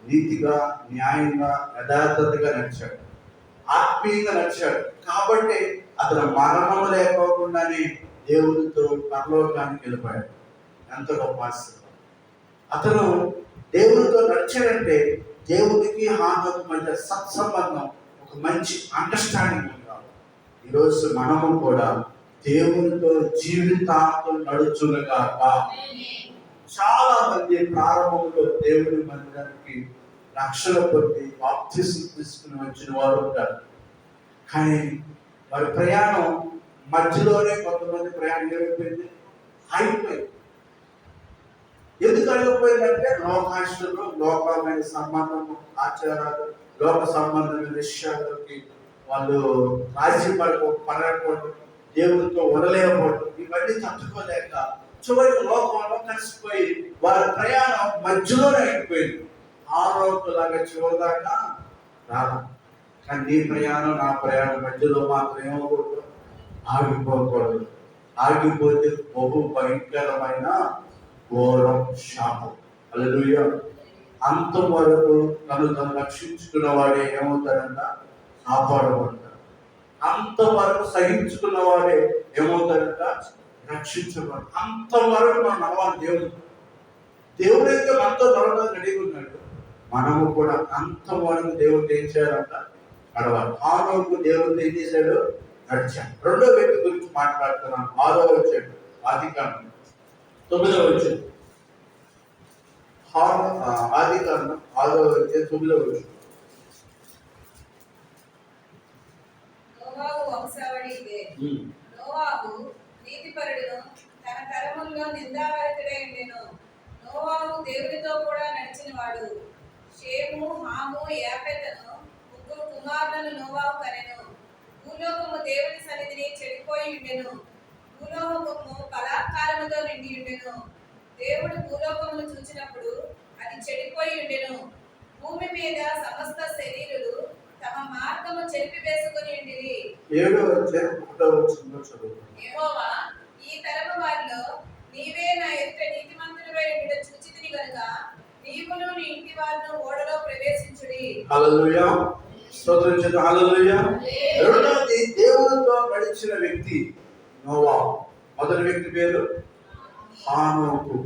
నీతిగా, న్యాయంగా, యథార్థతగా నడిచాడు, ఆత్మీయంగా నడిచాడు. కాబట్టి అతను మరణము లేకోకుండానే దేవుడితో పరలోకానికి వెళ్ళిపోయాడు. ఎంత గొప్ప ఆశీర్వాదం! అతను దేవుడితో నడిచాడంటే దేవుడికి హానోకు మధ్య సత్సంబంధం, ఒక మంచి అండర్స్టాండింగ్ ఉండాలి. ఈరోజు మనము కూడా దేవునితో జీవితాంతం నడుచుగాక. చాలా మంది ప్రారంభంలో దేవుని మందిరానికి రక్షణ పొంది బాప్తిసం తీసుకుని వచ్చిన వారు ఉంటారు. కానీ వారి ప్రయాణం మధ్యలోనే కొంతమంది ప్రయాణం ఏమైపోయింది? అయిపోయింది. ఎందుకు అయిపోయిందంటే లోకాశలు, లోకమైన సంబంధము, ఆచారాలు, లోక సంబంధమైన విషయాలకి వాళ్ళు రాజీ పడకపోవడం, దేవుడితో ఉండలేకపోవడం, ఇవన్నీ తట్టుకోలేక చివరికి లోకంలో కలిసిపోయి వారి ప్రయాణం మధ్యలోనే అయిపోయింది. ఆరోగ్యలాగా చివరిదాకా రాదు. కానీ నీ ప్రయాణం, నా ప్రయాణం మధ్యలో మాత్రం ఏమవకూడదు? ఆగిపోకూడదు. ఆగిపోతే బహు భయంకరమైన ఘోరం, శాపం. హల్లెలూయా. అంతవరకు తను రక్షించుకున్న వాడే ఏమవుతాడంట? కాపాడబడతాడు. అంతవరకు సహించుకున్న వాడే ఏమవుతాడంట? రక్షించబడు. అంతవరకు మనం నడవాలి. దేవుడైతే మనతో నడవడానికి రెడీగా ఉన్నాడు. మనము కూడా అంతవరకు దేవుడు ఏం చేయాలంట? నడవాలి. హానోకు దేవుడు ఏం చేశాడు? నడిచాడు. రెండో వ్యక్తి గురించి మాట్లాడుతున్నాను. 6వ వచ్చాడు, ఆదికాండం 9వ వచ్చాడు. ఆదికాండం 6వ వచ్చాడు, 9వ వచ్చాడు. నోవాహు నీతిపరుడును, తన తరముల్లో నిందారహితుడై ఉండెను. నోవాహు దేవునితో కూడా నడిచినవాడు. షేము, హాము, యాపెతును ముగ్గురు కుమారులను నోవాహు కనెను. భూలోకము దేవుని సన్నిధిని చెడిపోయి ఉండెను. భూలోకము బలాత్కారముతో నిండి ఉండెను. దేవుడు భూలోకమును చూచినప్పుడు అది చెడిపోయి ఉండెను. భూమి మీద సమస్త శరీరులు తమ మార్గము చెరిపి వేసుకొని ఉండిరి. యెహోవా, ఈ తరము వారిలో నీవే నా ఎదుట నీతిమంతునివై ఉండుట చూచితిని గనుక నీవును నీ ఇంటి వారును ఓడలో ప్రవేశించుడి. హల్లెలూయా. స్తోత్రం చేద్దాం. హల్లెలూయా. రెండోది దేవునితో నడిచిన వ్యక్తి నోవాహు. మొదటి వ్యక్తి పేరు హానోకు.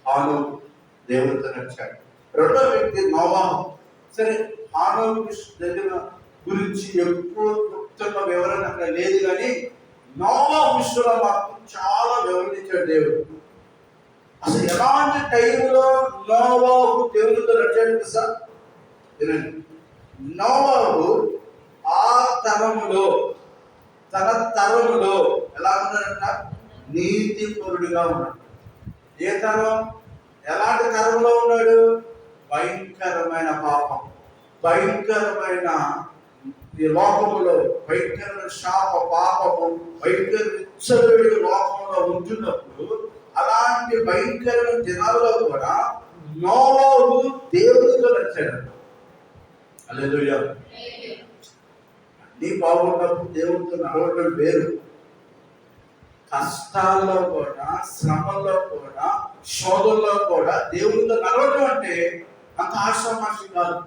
హానోకు దేవునితో నడిచాడు. రెండో వ్యక్తి నోవాహు. సరే, హానోకు దగ్గర గురించి ఎక్కువ క్లుప్తంగా వివరణ అక్కడ లేదు, కానీ నోవాహు విషయంలో మాత్రం చాలా వివరించాడు దేవుడు. అసలు ఎలాంటి టైంలో నోవాహు దేవునితో నడిచాడు సార్? వినండి. నోవాహు ఆ తరములో, తన తరములో ఎలా ఉన్నాడంట? నీతిపరుడుగా ఉన్నాడు. ఏ తరం? ఎలాంటి తరంలో ఉన్నాడు? భయంకరమైన పాపం, భయంకరమైన ఈ లోకములో భయంకరమైన శాప, పాపము, భయంకర విచ్చలవిడి లోకంలో ఉంటున్నప్పుడు, అలాంటి భయంకరమైన దినాల్లో కూడా నోవాహు దేవునితో నడిచాడు. హల్లెలూయా. అన్నీ బాగున్నప్పుడు దేవుడితో నడవడం వేరు. కష్టాల్లో కూడా, శ్రమల్లో కూడా, శోధనలో కూడా దేవుడితో నడవడం అంటే అంత ఆషామాషి కాదు.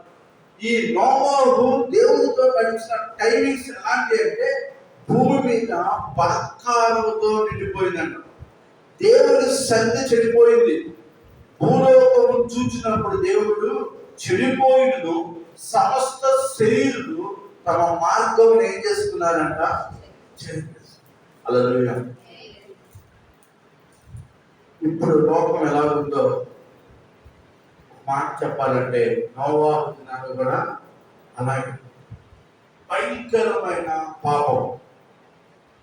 ఈ నోవాహు దేవుడితో గడిచిన టైమింగ్స్ ఎలాంటి అంటే భూమి మీద బలత్కారంతో నిండిపోయిందంట. దేవుడి సంధి చెడిపోయింది. భూలోకము చూచినప్పుడు దేవుడు చెడిపోయినను సమస్త శరీరులు తమ మార్గం ఏం చేసుకున్నారంట? హల్లెలూయా. ఇప్పుడు లోకం ఎలా ఉందో మాట చెప్పాలంటే నోవాహు దినాలు కూడా అలాగే భయంకరమైన పాపం,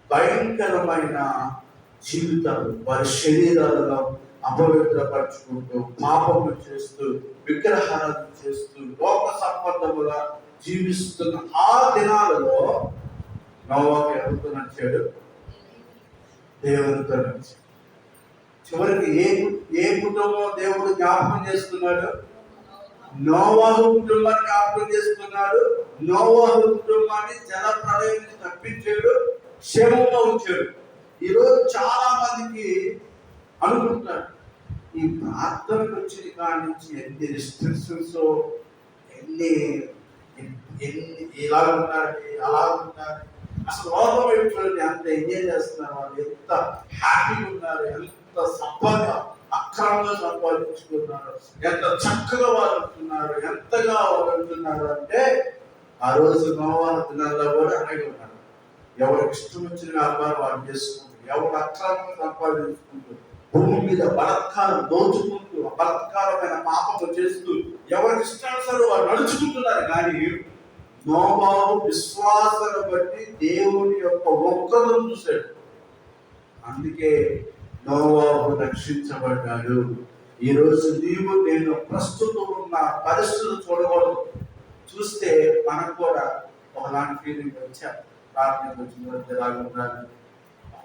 భయంకరమైన జీవితాలు, వారి శరీరాలను అపవిత్రపరుచుకుంటూ, పాపము చేస్తూ, విగ్రహాలను చేస్తూ, లోక సంబంధముగా జీవిస్తున్న ఆ దినాలలో నోవాహు ఎవరితో నడిచాడు? దేవునితో నడిచాడు. చివరికి ఏ కుటుంబం దేవుడు జ్ఞాపకం చేస్తున్నాడు? నోవాహు కుటుంబాన్ని జ్ఞాపకం చేస్తున్నాడు. నోవాహు కుటుంబాన్ని జల ప్రళయం నుంచి తప్పించాడు, క్షేమంగా ఉంచాడు. ఈరోజు చాలా మందికి అనుకుంటున్నారు ఈ ప్రార్థనకు వచ్చిన కాడి నుంచి ఎన్ని రిస్ట్రిక్షన్స్, ఎన్ని ఇలా ఉండాలి, అలా ఉండాలి. అసలు లోకం వైపు చూడండి, ఎంత ఎంజాయ్ చేస్తున్నారు వాళ్ళు, ఎంత హ్యాపీగా ఉన్నారు, ఎంత సంపద అక్రమంగా సంపాదించుకున్నారు, ఎంత చక్కగా వాళ్ళు ఉంటున్నారు, ఎంతగా వాళ్ళు ఉంటున్నారు అంటే ఆ రోజు నోవాహు దినాల్లో కూడా అలాగే ఉన్నారు. ఎవరికి ఇష్టం వచ్చిన వ్యాపారం వాళ్ళు చేసుకుంటూ, ఎవరు అక్రమంగా సంపాదించుకుంటూ, భూమి మీద బలత్కారం దోచుకుంటూ, బలత్కారమైన పాపము చేస్తూ, ఎవరికి ఇష్టానుసారం వాళ్ళు నడుచుకుంటున్నారు. కానీ నోవాహు విశ్వాసాన్ని బట్టి దేవుని యొక్క ఒక్కరు చూశాడు. అందుకే నోవాహు రక్షించబడ్డాడు. ఈరోజు నీవు నేను ప్రస్తుతం ఉన్న పరిస్థితులు చూడకూడదు. చూస్తే మనకు కూడా ఒకలాంటి ఫీలింగ్ వచ్చారు. ప్రార్థనకు వచ్చిన వరకు ఎలాగ ఉండాలి,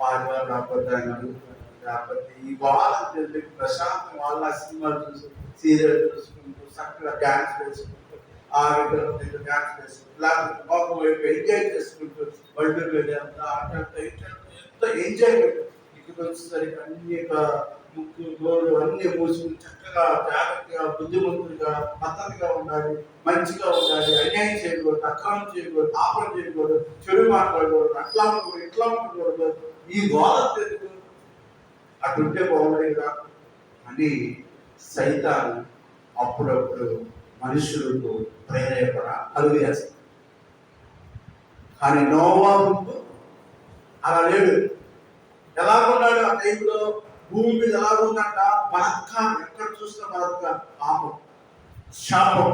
వారి వారు రాకపోతే ఈ వాళ్ళ ప్రశాంతం వాళ్ళ సినిమాలు చూసి, సీరియల్ చూసుకుంటూ, చక్కగా డ్యాన్స్ వేసుకుంటూ, ఆ విగ్రహం దగ్గర డ్యాన్స్ వేసుకుంటూ, లేకపోతే లోకం వైపు ఎంజాయ్ చేసుకుంటూ, వరల్డ్ వెళ్ళేంత ఎంత ఎంజాయ్మెంట్. ఇక్కడ వచ్చేసరికి అన్ని ముక్కు గోళ్ళు అన్ని మూసుకుని చక్కగా జాగ్రత్తగా బుద్ధిమంతుడిగా పద్ధతిగా ఉండాలి, మంచిగా ఉండాలి, అన్యాయం చేయకూడదు, అక్రమం చేయకూడదు, పాపం చేయకూడదు, చెడు మాట్లాడకూడదు, అట్లా ఉండకూడదు, ఇట్లా ఉండకూడదు. ఈ గోళ తెలుగు అటుంటే బాగుండేదా అని సైతాను అప్పుడప్పుడు మనుషులకు ప్రేరేపణ కలుగజేస్తాడు. కానీ నోవాహు అలా లేడు. ఎలాగున్నాడు ఆ టైంలో? భూమి మీద ఎలాగుందంట? బలత్కారం, ఎక్కడ చూసిన బలత్కారం, పాపం, శాపం,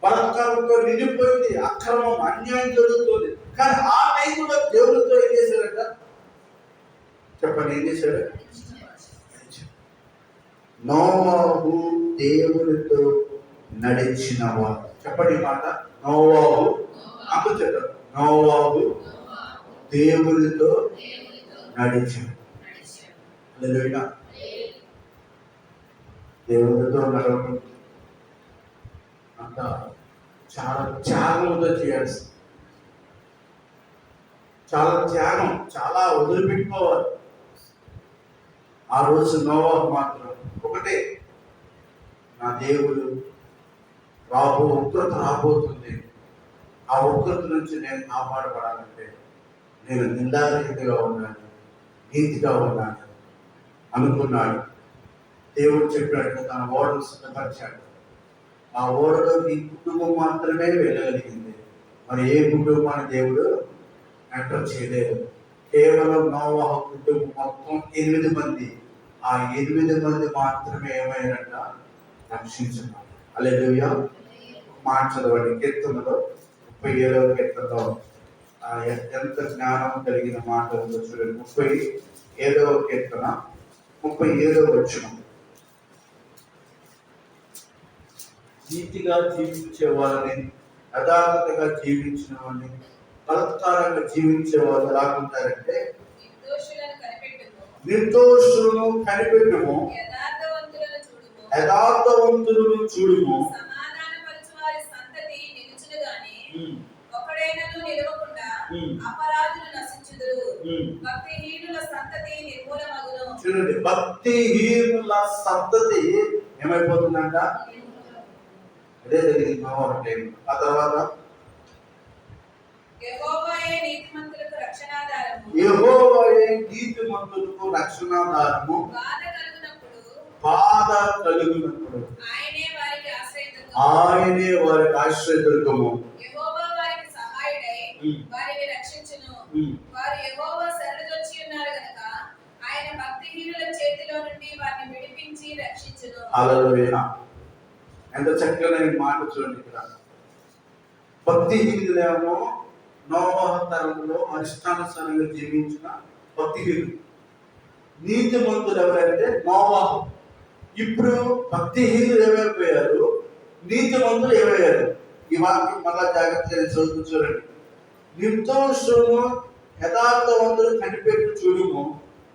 బలత్కారంతో నిండిపోయింది, అక్రమం, అన్యాయం జరుగుతుంది. కానీ ఆ టైంలో దేవుడితో ఏం చేశాడట? చెప్పండి, ఏం చేశాడు? నోవాహు దేవుడితో నడిచినవాడు. చెప్పండి మాట, నోవాహు. అంత చెప్పండి, నోవాహు దేవుడితో నడిచాడు. హల్లెలూయా. దేవుడితో నడవడం అంత చాలా త్యాగంతో చేయాల్సి, చాలా త్యాగం, చాలా వదిలిపెట్టుకోవాలి. ఆ రోజు నోవాహు మాత్రం ఒకటే, నా దేవుడు ఉగ్రత రాబోతుంది, ఆ ఉగ్రత నుంచి నేను కాపాడబడాలంటే నేను నిందారహితంగా ఉండాలి, నీతిగా ఉండాలి అనుకున్నాడు. దేవుడు చెప్పినట్టు తన ఓడను సిద్ధపరిచాడు. ఆ ఓడలో ఈ కుటుంబం మాత్రమే వెళ్ళగలిగింది. మరి ఏ కుటుంబాన్ని దేవుడు ఎంటర్ చేయలేదు. కేవలం నోవాహు కుటుంబం మొత్తం 8 మంది. ఆ 8 మంది మాత్రమే ఏమైనట్ట? రక్షించున్నారు. హల్లెలూయా. మాట చదవండి, కీర్తనలో 37వ కీర్తనలో ఎంత జ్ఞానం కలిగిన మాట ఉందో చూడండి. 37వ కీర్తన 37వ వచనం. నీతిగా జీవించే వాళ్ళని, యథార్థతగా జీవించిన వాళ్ళని, బలత్కారంగా జీవించే వాళ్ళు ఎలాగుంటారంటే నిర్దోషులను కనిపెట్టుము, యథార్థవంతులను చూడుము, భక్తిహీనుల సంతతి నిర్మూలమగును. చూడండి, భక్తిహీనుల సంతతి ఏమైపోతుందంట? అదే జరిగింది నోవహు టైం. ఆ తర్వాత యెహోవాయే నీతిమంతులకు రక్షణాధారము. యెహోవాయే నీతిమంతులకు రక్షణాధారము. బాధ కలుగునప్పుడు ఆయనే వారికి ఆశ్రయదుర్గము. ఆయనే వారికి ఆశ్రయదుర్గము. యెహోవా వారికి సహాయుడై వారిని రక్షించును. వారు యెహోవా శరణుజొచ్చి ఉన్నారు గనుక ఆయన భక్తిహీనుల చేతిలో నుండి వారిని విడిపించి రక్షించును. హల్లెలూయా. ఎంత చక్కని మాట చూడండి ఇక్కడ. భక్తిహీనులేమో నోవహు తరంలో అరిష్టానుసారంగా జీవించిన భక్తిహీనులు. నీతిమంతులు ఎవరంటే నోవహు. ఇప్పుడు భక్తిహీనులు ఏమైపోయారు, నీతిమంతులు ఏమయ్యారు? ఈ వాక్యం మళ్ళా జాగ్రత్తగా చూడండి. నిర్దోషము యథార్థవంతులు కనిపెట్టు చూడుము,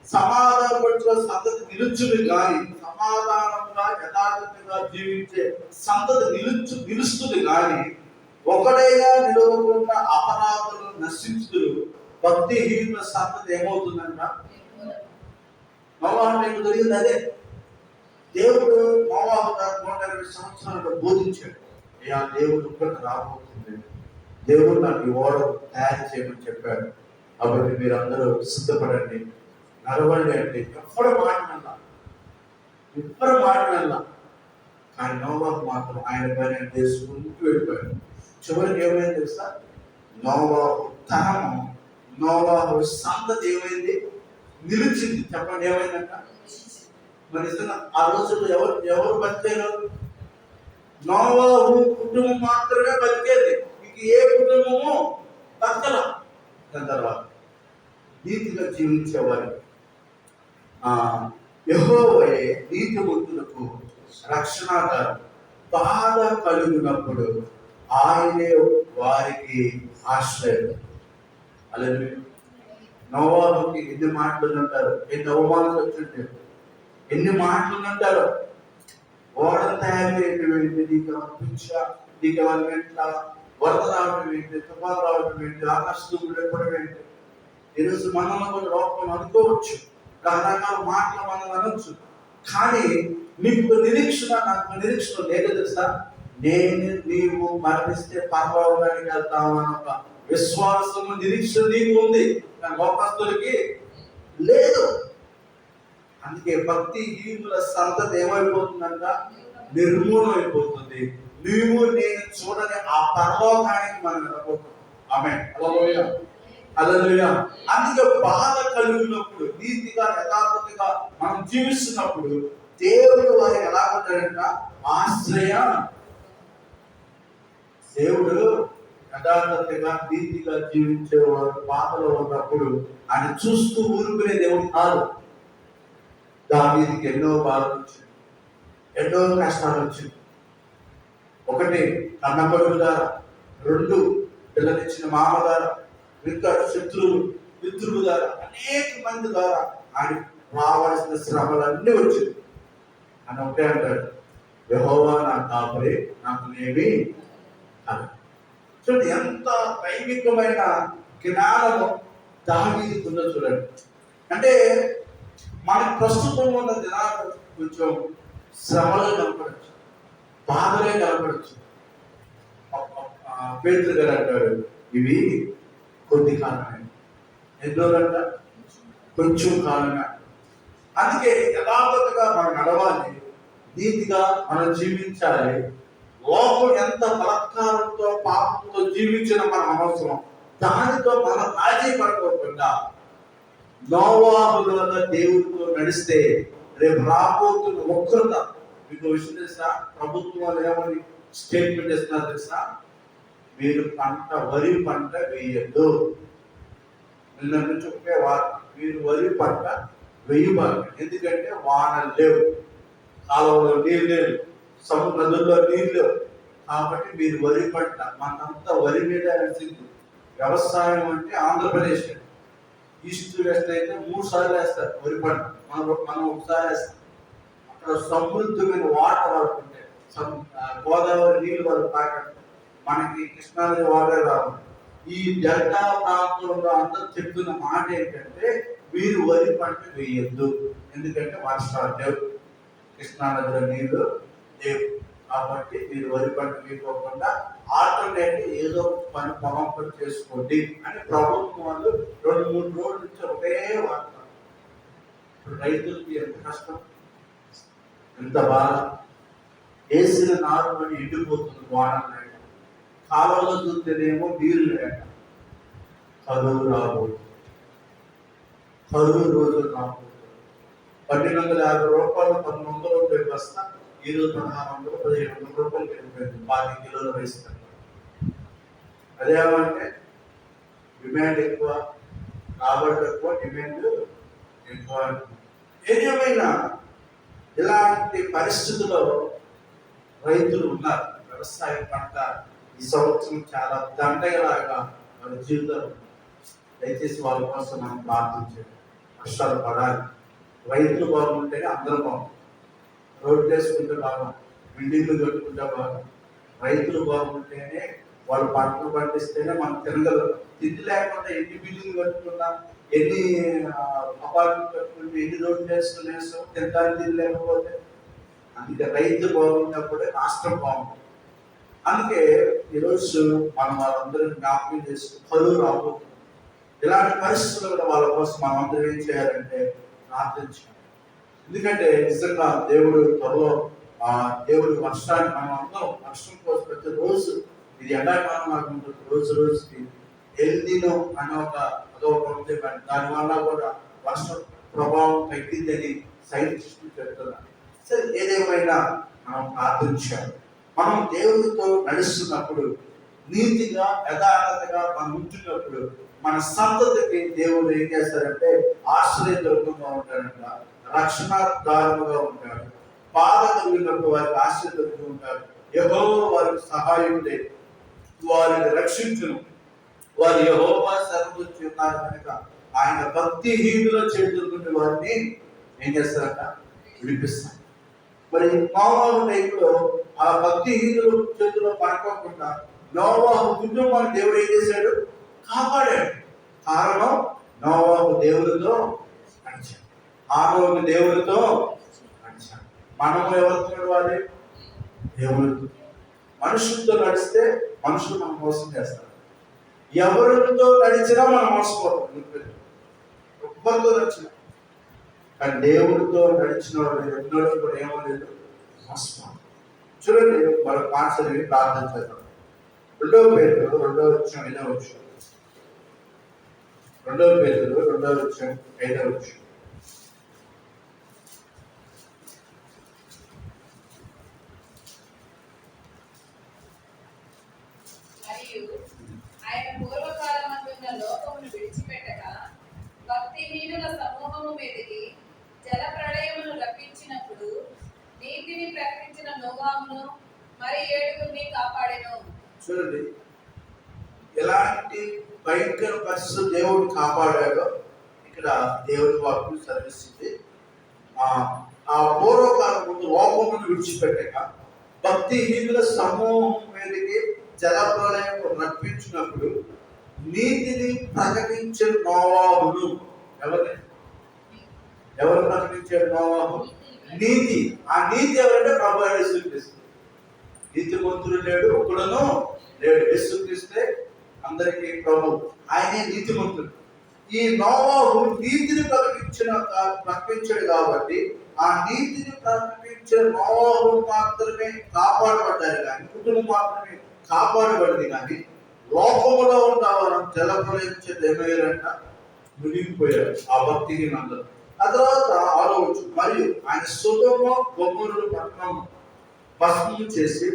సమాధానపడుతున్న సంతతి నిలుచుని గాని, సమాధానంగా యథార్థంగా జీవించే సంతతి నిలుస్తుంది గాని, ఒకడైనా నిలవకుండా అపరాధులు నశించుదురు. భక్తిహీన సంతతి ఏమవుతుందంట? నోవహు టైంలో జరిగింది అదే. దేవుడు నోవహు 120 సంవత్సరాలు బోధించాడు. అయ్యా, దేవుడు ఇక్కడ రాబోతుంది, దేవుడు నాకు ఈ ఓడ తయారు చేయమని చెప్పాడు. కాబట్టి మీరు అందరూ సిద్ధపడండి, నడవండి అంటే ఎవ్వరు మాటనల్లా. కానీ నోవహు మాత్రం ఆయన పైన చేసుకుంటూ వెళ్ళిపోయాడు. చివరికి ఏమైంది తెలుసా? నోవహు తరము, నోవహు సంతతి ఏమైంది? నిలిచింది. చెప్పండి, ఏమైందంట? మరి ఆ రోజుల్లో ఎవరు బతికారు? నోవహు కుటుంబం మాత్రమే బతికేది. ఇక ఏ కుటుంబము బతకల. దాని తర్వాత నీతిగా జీవించేవారు యెహోవాయే నీతిమంతులకు రక్షణాధారం. బాధ కలిగినప్పుడు ఆయనే వారికి ఆశ్రయం. అలాగే నోవహుకి ఎన్ని మాటలు అంటారు, ఎన్ని అవమానాలు వచ్చింటారు, ఎన్ని మాటలు అంటారు. ఓడ తయారు చేయడం ఏంటి, నీకు పిచ్చా, నీకు ఎవరి వెంట వరద రావడం ఏంటి, తుఫాను రావడం ఏంటి, ఆకాశం లేకపోవడం ఏంటి. ఈరోజు మనల్ని కూడా లోపం అనుకోవచ్చు, రకరకాల మాటలు మనం అనొచ్చు. కానీ నీకు నిరీక్షణ, నాకు నిరీక్షణ లేదు తెలుసా? నీవు మరణిస్తే పరలోకానికి వెళ్తామని ఒక విశ్వాసము, నిరీక్షణ నీకు ఉంది, కానీ లోకస్తులకి లేదు. అందుకే భక్తిహీనుల సంతతి ఏమైపోతుందంట? నిర్మూలన అయిపోతుంది. నీవు నేను చూడని ఆ పరలోకానికి మనం వెళ్ళబోతున్నాం. ఆమేన్. హల్లెలూయా, హల్లెలూయా. అందుకే బాధ కలిగినప్పుడు, నీతిగా యథార్థతగా మనం జీవిస్తున్నప్పుడు దేవుడు వారికి ఎలా ఉంటాడంట? ఆశ్రయ. దేవుడు యథార్థతగా నీతిగా జీవించేవాడు బాధలో ఉన్నప్పుడు ఆయన చూస్తూ ఊరుకునే దేవుడు కాదు. దావీదుకి ఎన్నో బాధలు వచ్చింది, ఎన్నో కష్టాలు వచ్చింది. ఒకటి కన్న కొడుకు ద్వారా, 2 పిల్లనిచ్చిన మామ ద్వారా, ఇంకా శత్రువులు మిత్రులు ద్వారా, అనేక మంది ద్వారా ఆయన రావాల్సిన శ్రమలన్నీ వచ్చింది. అని ఒకటే అంటాడు, యెహోవా నా కాపరి, నాకు ఏమీ కాదు. చూడండి, ఎంత దైవికమైన జ్ఞానము దావీదుకుందో చూడండి. అంటే మనకి ప్రస్తుతం ఉన్న దినాలు కొంచెం శ్రమలే కనపడచ్చు, బాధలే కనపడచ్చు. పేతురు గారు అంటాడు, ఇవి కొద్ది కాలమే. ఎన్ని రోజులంట? కొంచెం కాలమే. అందుకే యథార్థతగా మనం నడవాలి, నీతిగా మనం జీవించాలి. లోకం ఎంత బలత్కారంతో పాపంతో జీవించిన మనం అవసరం, దానితో మనం రాజీ పడుకోకుండా నోవహులో దేవుడితో నడిస్తే రేపు రాబోతున్న ఉగ్రత. మీకు విషయం తెలుసా? ప్రభుత్వాలు ఏమని స్టేట్మెంట్ ఇస్తున్నారు తెలుసా? మీరు వరి పంట వేయద్దు. నిన్న నుంచి ఒకే మీరు వరి పంట వేయబాలి. ఎందుకంటే వానలు లేవు, కాలువలో నీళ్ళు లేవు, నదుల్లో నీళ్ళు లేవు. కాబట్టి మీరు వరి పంట, మనంతా వరి మీద వేసింది. వ్యవసాయం అంటే ఆంధ్రప్రదేశ్ ఈస్ట్ వెస్ట్ అయితే 3 సార్లు వేస్తారు వరి పంట. మనం ఒకసారి వేస్తాం. అక్కడ సమృద్ధమైన వాటర్ వాడుకుంటే, గోదావరి నీళ్ళు వాళ్ళు తాకండి. మనకి కృష్ణానది వాటర్ రావాలి. ఈ డెల్టా ప్రాంతంలో అందరూ చెప్తున్న మాట ఏంటంటే మీరు వరి పంట వేయొద్దు, ఎందుకంటే వర్షాలు లేవు, కృష్ణానదిలో నీళ్లు లేవు, కాబట్టి మీరు వరి పంట వేయకోకుండా ఆల్టర్నేటివ్ ఏదో పని పొలం చేసుకోండి అని ప్రభుత్వం వాళ్ళు 2-3 రోజుల నుంచి ఒకే వార్త. ఇప్పుడు రైతులకి ఎంత కష్టం, ఎంత బాధ. వేసిన నారు అని ఎండిపోతుంది, వానలు లేక, కాలంలో చూస్తేనేమో నీరు లేక. కరువు రాబోతుంది, కరువు రోజులు రాబోతుంది. 1250 రూపాయలు 1900 బస్తా ఈరోజు 1600-1700 రూపాయలు పెరిగిపోయింది. 5 కిలోలు వేస్తారు. అదేమంటే డిమాండ్ ఎక్కువ, రాబడి ఎక్కువ, డిమాండ్ ఎక్కువ. ఏదేమైనా ఇలాంటి పరిస్థితుల్లో రైతులు ఉన్నారు. వ్యవసాయ పంట ఈ సంవత్సరం చాలా దండగలాగా వాళ్ళ జీవితం. దయచేసి వాళ్ళ కోసం మనం ప్రార్థించాలి. వర్షాలు పడాలి, రైతులు బాగుంటేనే అందరం బాగుంటుంది. రోడ్లు వేసుకుంటే బాగా, బిల్డింగ్లు కట్టుకుంటే బాగా, రైతులు బాగుంటేనే వాళ్ళు పంటలు పండిస్తేనే మనం తినగలం. తిండి లేకుండా ఎన్ని బిల్డింగ్లు కట్టుకున్నా, ఎన్ని అపార్ట్మెంట్ కట్టుకుంటే, ఎన్ని రోడ్లు వేసుకునేస్తాం తినడానికి తిండి లేకపోతే. అందుకే రైతు బాగున్నప్పుడే రాష్ట్రం బాగుంటుంది. అందుకే ఈరోజు మనం వాళ్ళందరూ జ్ఞాపకం చేసుకుని కరువు రాబోతుంది. ఇలాంటి పరిస్థితులు కూడా వాళ్ళ కోసం మనం అందరూ ఏం చేయాలంటే ప్రార్థించాలి. ఎందుకంటే నిజంగా దేవుడు త్వరలో దేవుడు వర్షాన్ని మనం అందరం వర్షం కోసం ప్రతిరోజు, ఇది ఎండాకాలం నాకు ఉంటుంది, రోజు రోజుకి ఎల్నినో అనే అదొక ఉంది. దానివల్ల కూడా వర్షం ప్రభావం తగ్గిందని సైంటిస్టులు చెప్తున్నారు. సరే, ఏదేమైనా మనం ప్రార్థించాలి. మనం దేవుడితో నడుస్తున్నప్పుడు, నీతిగా యథార్థతగా మనం ఉంటున్నప్పుడు మన సంతతికి దేవుడు ఏం చేస్తారంటే ఆశ్రయదుర్గంగా ఉంటాడంట, రక్షణాధారముగా ఉంటాడు. బాధ కలిగినప్పుడు వారికి ఆశ్రయదుర్గంగా ఉంటారు. యెహోవా వారికి సహాయుడే, వారిని రక్షించును. వారు యెహోవా సర్వోన్నతుడు ఉన్నారు కనుక ఆయన భక్తిహీనుల చేతుల నుండి వారిని ఏం చేస్తారంట, విడిపిస్తారు. మరి నోవాహు టైంలో ఆ భక్తిహీనుల చేతుల్లో పడుకోకుండా నోవాహు కుటుంబాన్ని దేవుడు ఏం చేశాడు, కాపాడాడు. కారణం నోవాహు దేవుడితో నడిచాడు, ఆనోకు దేవుడితో నడిచాడు. మనము ఎవరితో నడవాలి, దేవుడితో. మనుషులతో నడిస్తే మనుషులు మనం మోసం చేస్తారు. ఎవరితో నడిచినా మనం మోసపోతాం. ఒక్కరితో నడిచిన, కానీ దేవుడితో నడిచిన వాడు ఎన్నడూ కూడా ఏమలేదు, మోసపోతాం. చూడండి, మన పాఠశాలని ప్రార్థన చేద్దాం. 2 పేతురు 2వ అధ్యాయం 5వ వచనం. 2 పేతురు 2వ అధ్యాయం 5వ వచనం. మరియు ఆయన పూర్వకాలమందున్న లోకమును విడిచిపెట్టగా భక్తిహీనుల సమూహము మీదకి జల ప్రళయమును రప్పించినప్పుడు నీతిని ప్రకటించిన నోవాహును మరి 7గురిని కాపాడెను. చూడండి, ఎలాంటి భయంకర పరిస్థితులు దేవుడు కాపాడాడో ఇక్కడ దేవుడి వాక్కు సర్విస్తుంది. ఆ పూర్వకాలం ముందు లోకమును విడిచిపెట్టక భక్తిహీనుల సమూహం మీదకి జలప్రలయం రప్పించినప్పుడు నీతిని ప్రకటించిన నోవాహును. ఎవరు ప్రకటించాడు నోవాహు? నీతి. ఆ నీతి ఎవరంటే ప్రభు యేసుక్రీస్తు. నీతిమంతుడు లేడు, ఒక్కడును లేడు. యేసుక్రీస్తే అందరికీ ప్రభు, ఆయనే నీతిమంతుడు. ఈ నోవాహు నీతిని ప్రకటించాడు కాబట్టి ఆ నీతిని ప్రకటించిన నోవాహు మాత్రమే కాపాడబడ్డారు, కానీ కుటుంబం మాత్రమే కాపాడబడింది. కానీ లోకములో ఉన్న వారు జలప్రలయించేది ఏమయ్యారంట, మునిగిపోయారు ఆ భక్తిహీన అందరూ. ఆ తర్వాత ఆలోచన, మరియు ఆయన సొదొమ గొమొర్రా పట్టణం భస్మం చేసి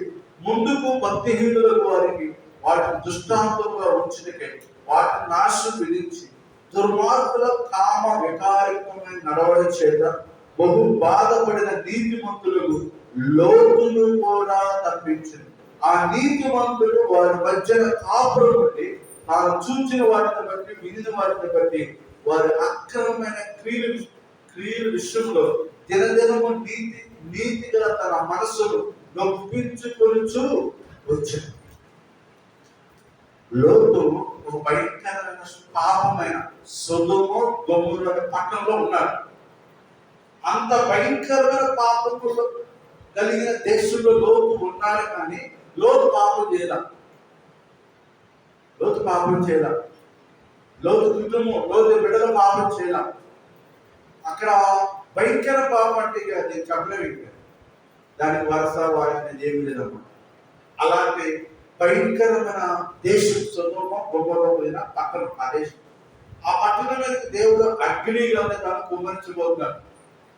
ముందుకు భక్తిహీనులకు వారికి వాటిని దృష్టాంతంగా ఉంచినకై వాటిని నాశనం విధించి దుర్మార్గుల కామ వికారికమైన నడవడి చేత బహు బాధపడిన నీతిమంతులకు లోతులు కూడా తప్పించింది. ఆ నీతిమంతులు వారి మధ్యన కాపురం ఉండి తాను చూచిన వాటిని బట్టి, వినిన వాటిని బట్టి వారి అక్రమమైన క్రియల విషయంలో దినదినము నీతిగా తన మనసును నొప్పించుకొనుచు వచ్చాడు. లోతు ఒక భయంకరమైన పాపమైన సొదొమ గొమొర్రా అనే పట్టణంలో ఉన్నాడు. అంత భయంకరమైన పాపములు కలిగిన దేశంలో లోతు ఉన్నాడు. కానీ లోతు పాపం చేయలా. లోతు పాపం చేయలా. లోతు కుటుంబం, లోతు బిడ్డల పాపం చేయలా. అక్కడ భయంకర పాపం అంటే ఇక నేను చెప్పలేము. ఇంకా దానికి వరస వారి అనేది ఏమి లేదన్నమాట. అలాంటి భయంకరమైన దేశం సొదొమ గొమొర్రా పోయిన పట్టణం ఆ దేశం. ఆ పట్టణం మీద దేవుడు అగ్ని గంధకాలను కుమ్మరించబోతున్నాడు.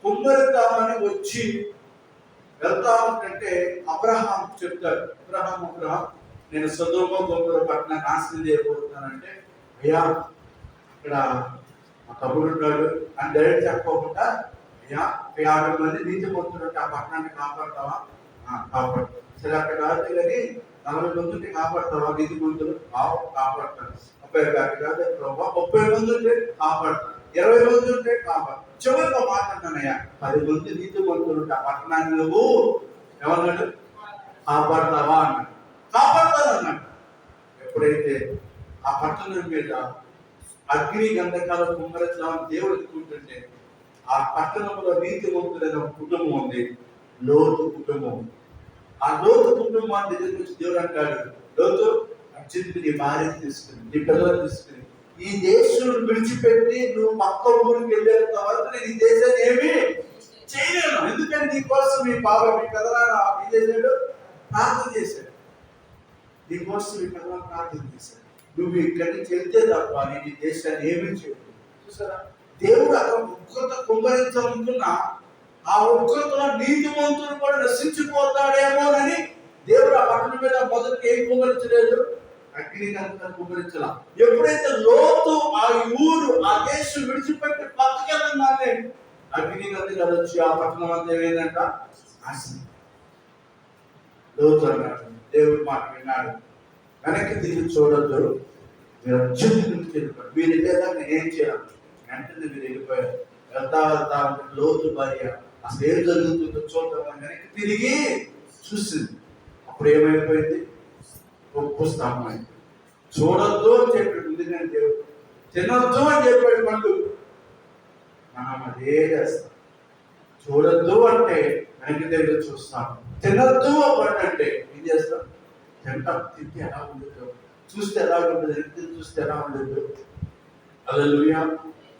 కుమ్మరిద్దామని వచ్చి వెళ్తా ఉంటే అబ్రహాం చెప్తాడు, అబ్రహాం నేను సొదొమ గొమొర్రా పట్టణాన్ని నాశనం చేయబోతున్నానంటే, అయ్యా ఇక్కడ మా తమ్ముడు ఉన్నాడు అని డైరెక్ట్ చెప్పకుండా, అయ్యా 50 మంది నీతి పొందుతుంటే ఆ పట్టణాన్ని కాపాడతావా? కాపాడు. సరే అక్కడ కాదు కానీ 40 మంది ఉంటే కాపాడతావా? నీతి పొందులు కాపాడతాను. 30 కాదు ప్రభావ 30 మంది ఉంటే కాపాడతాను. 20 మంది ఉంటే కాపాడు. చివరిగా మాట్లాడుతున్నానయ్యా 10 మంది నీతి పొందులు ఉంటే ఆ పట్టణాన్ని నువ్వు ఏమన్నాడు? కాపాడతావా అన్నాడు. కాపాడతాను అన్నాడు. ఎప్పుడైతే ఆ పట్టణం మీద అగ్ని గంధకాల కుమ్మరించాలని దేవుడు ఎత్తుకుంటుంటే, ఆ పట్టణంలో నీతివంతులైన ఒక కుటుంబం ఉంది, లోతు కుటుంబం. ఆ లోతు కుటుంబాన్ని దగ్గర నుంచి దేవుడు అంటాడు, లోతు అర్జునుడు నీ భార్యను తీసుకుని, నీ పిల్లలను తీసుకుని ఈ దేశం విడిచిపెట్టి నువ్వు పక్క ఊరికి వెళ్ళేంత వరకు నేను ఈ దేశాన్ని ఏమీ చేయలేను. ఎందుకంటే నీ కోసం మీ బాబా మీ కదరా ఏం చేశాడు? ప్రార్థన చేశాడు. నీ కోసం మీ కదరా ప్రార్థన చేశాడు. నువ్వు ఇక్కడి నుంచి వెళ్తే తప్ప నేను ఈ దేశాన్ని ఏమీ చేయలేదు. చూసారా, దేవుడు అక్కడ ఉగ్రత కుమ్మరించాలనుకున్నా ఆ ఉగ్రతలో నీతిమంతుడు కూడా నశించిపోతాడేమోనని దేవుడు ఆ పట్టణం మీద మొదటి ఏం కుమ్మరించలేదు? అగ్ని గంధకాలు కుమ్మరించాల. ఎప్పుడైతే లోతు ఆ ఊరు ఆ దేశం విడిచిపెట్టి పక్కకెళ్ళగానే అగ్ని గంధకాలు వచ్చి ఆ పట్టణం అంతా ఏమైందంట? నాశనం. లోతు అన్నాడు, దేవుడు మాట విన్నాడు, వెనక్కి తిరిగి చూడొద్దు, మీరు అర్జునుడికి వెళ్ళిపోయారు. మీరు వెళ్ళేదా నేను ఏం చేయాలి? వెంటనే మీరు వెళ్ళిపోయారు. వెళ్తా లోతు భార్య అసలు ఏం జరుగుతుందో చూద్దామని వెనక్కి తిరిగి చూసింది. అప్పుడు ఏమైపోయింది? గొప్ప స్తంభం. చూడొద్దు అని చెప్పాడు ముందుగానే దేవుడు, తినొద్దు అని చెప్పాడు పండు. మనం అదే చేస్తాం. చూడొద్దు అంటే వెనక్కి తిరిగి చూస్తాం, తినొద్దు అంటే ఏం చేస్తాం? తింటాం. తింటే ఎలా ఉండదు, చూస్తే ఎలా ఉండదు, చూస్తే ఎలా ఉండదు. హల్లెలూయా.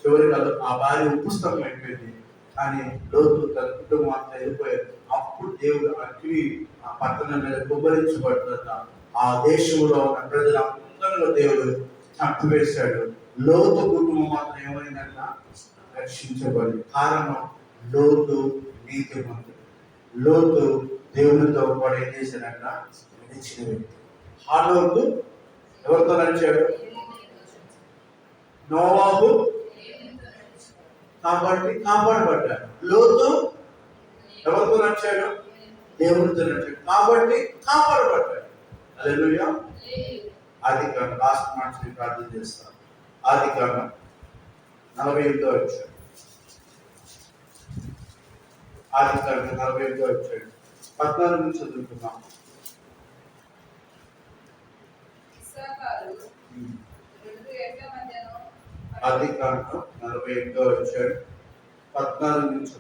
చివరికి ఆ భార్య ఉప్పు స్తంభం అయిపోయింది. కానీ లోతు తన కుటుంబం అంతా వెళ్ళిపోయారు. అప్పుడు దేవుడు అగ్ని ఆ పట్టణం మీద కుమ్మరించబడుతున్న ఆ దేశంలో ఉన్న ప్రజలందరిలో దేవుడు చంపివేశాడు. లోతు కుటుంబం మాత్రం ఏమైందంట? రక్షించబడి. కారణం లోతు నీతిమంతుడు. లోతు దేవునితో కూడా ఏం చేశాడంట? నడిచిన వ్యక్తి. హానోకు ఎవరితో నడిచాడు? నోవాహు కాబట్టి కాపాడబడ్డాడు. లోతు ఎవరితో నడిచాడు? దేవునితో నడిచాడు కాబట్టి కాపాడబడ్డాడు. హల్లెలూయా. ఆదికాండం లాస్ట్ మాట ప్రార్థన చేస్తాను. ఆదికాండం 48వ అధ్యాయం. ఆదికాండం 48వ అధ్యాయం 14 నుంచి చదువుతున్నాం. ఆదికాండం 48వ అధ్యాయం 14 నుంచి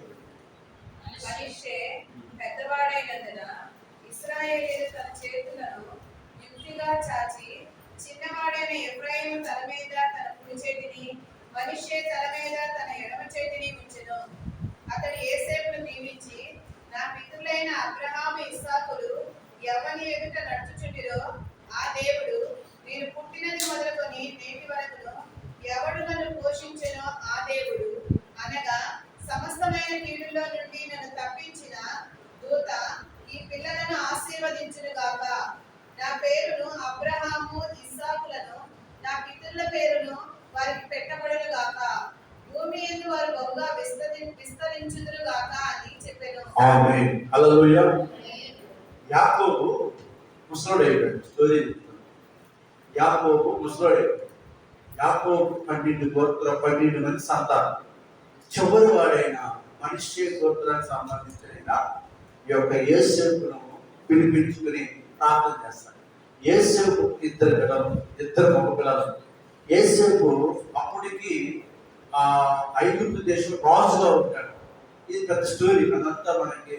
మనిషే పెద్దవాడైనందున ఇశ్రాయేలీయులు తన చేతులను యుక్తిగా చాచి చిన్నవాడైన ఎఫ్రాయిము తల మీద తన కుడి చేతిని, మనిషే తల మీద తన ఎడమ చేతిని ఉంచెను. అతడు యోసేపును దీవించి, నా పితరులైన అబ్రహాము ఇస్సాకులు ఎవని ఎదుట నడుచుచుండిరో ఆ దేవుడు నేను పుట్టినది మొదలుకొని నేటి వరకును ఎవడు నన్ను పోషించెనో ఆ దేవుడు, అనగా సమస్తమైన కీడుల్లో నుండి నన్ను తప్పించిన దూత ఈ పిల్లలను ఆశీర్వదించును గాక. నా పేరును అబ్రహాము ఇస్సాకులను నా పితరుల పేరును వారికి పెట్టబడును గాక. భూమి యందు వారు బహుగా విస్తరించుదురు గాక అని చెప్పెను. ఆమేన్. హల్లెలూయా. యాకోబు ముసలోడైపోయాడు. స్టోరీ యాకోబు ముసలోడైపోయాడు. యాకోబు 12 మంది సంతానం. చివరి వాడైన మనిషి గోత్రానికి సంబంధించిన ఈ యొక్క యోసేపును పిలిపించుకుని ప్రార్థన చేస్తాడు. యేసేపు ఇద్దరు మగ పిల్లలు. యేసేపు అప్పటికి ఐగుప్తు దేశం రాజుగా ఉంటాడు. ఇది పెద్ద స్టోరీ, అదంతా మనకి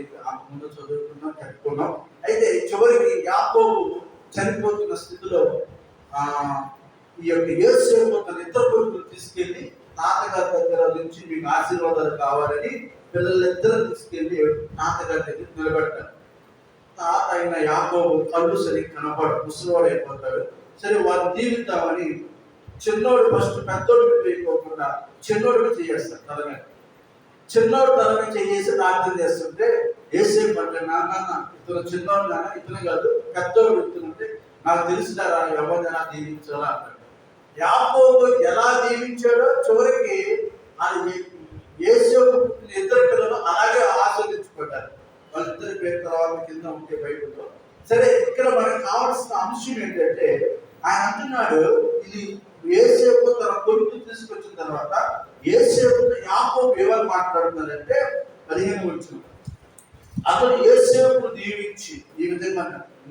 ముందు చదువుకున్నాం, చెప్పుకున్నాం. అయితే చివరికి యాకోబు చనిపోతున్న స్థితిలో ఈ యొక్క యేసేపు తన ఇద్దరు కొడుకులు తీసుకెళ్లి తాతగారి దగ్గర నుంచి మీకు ఆశీర్వాదాలు కావాలని పిల్లలిద్దరూ తీసుకెళ్లి తాతగారి దగ్గర నిలబెట్టారు. తాత అయిన యాకోబు కళ్ళు సరిగ్గా కనపడు, ముసలివాడు అయిపోతాడు. సరే వారిని దీవిద్దామని చిన్నోడు ఫస్ట్ పెద్దోడికి వేయకోకుండా చిన్నోడికి చేయేస్తాడు తల మీద. చిన్నోడు తల మీద చేసి ప్రార్థన చేస్తుంటే యేసేపు అంటే నాన్న ఇతను చిన్నోడు నాన్న, ఇతను కాదు పెద్దోడు ఇతనంటే నాకు తెలిసినారా ఎవరినైనా దీవించాలా అంటాడు. యాకోబు ఎలా దీవించాడో చివరికి అది యేసేపు ఇద్దరు పిల్లలు అలాగే ఆస్వాదించుకుంటారు. వాళ్ళిద్దరి పేరు తర్వాత కింద ఉంటే బైబిల్లో. సరే, ఇక్కడ మనకు కావాల్సిన అంశం ఏంటంటే ఆయన అంటున్నాడు, ఇది యేసేపు తన కొడుకు తీసుకొచ్చిన తర్వాత యేసేపుతో యాకోబు ఎవరు మాట్లాడుతున్నారంటే 15 వచ్చిన అతను యేసేపును దీవించి ఈ విధంగా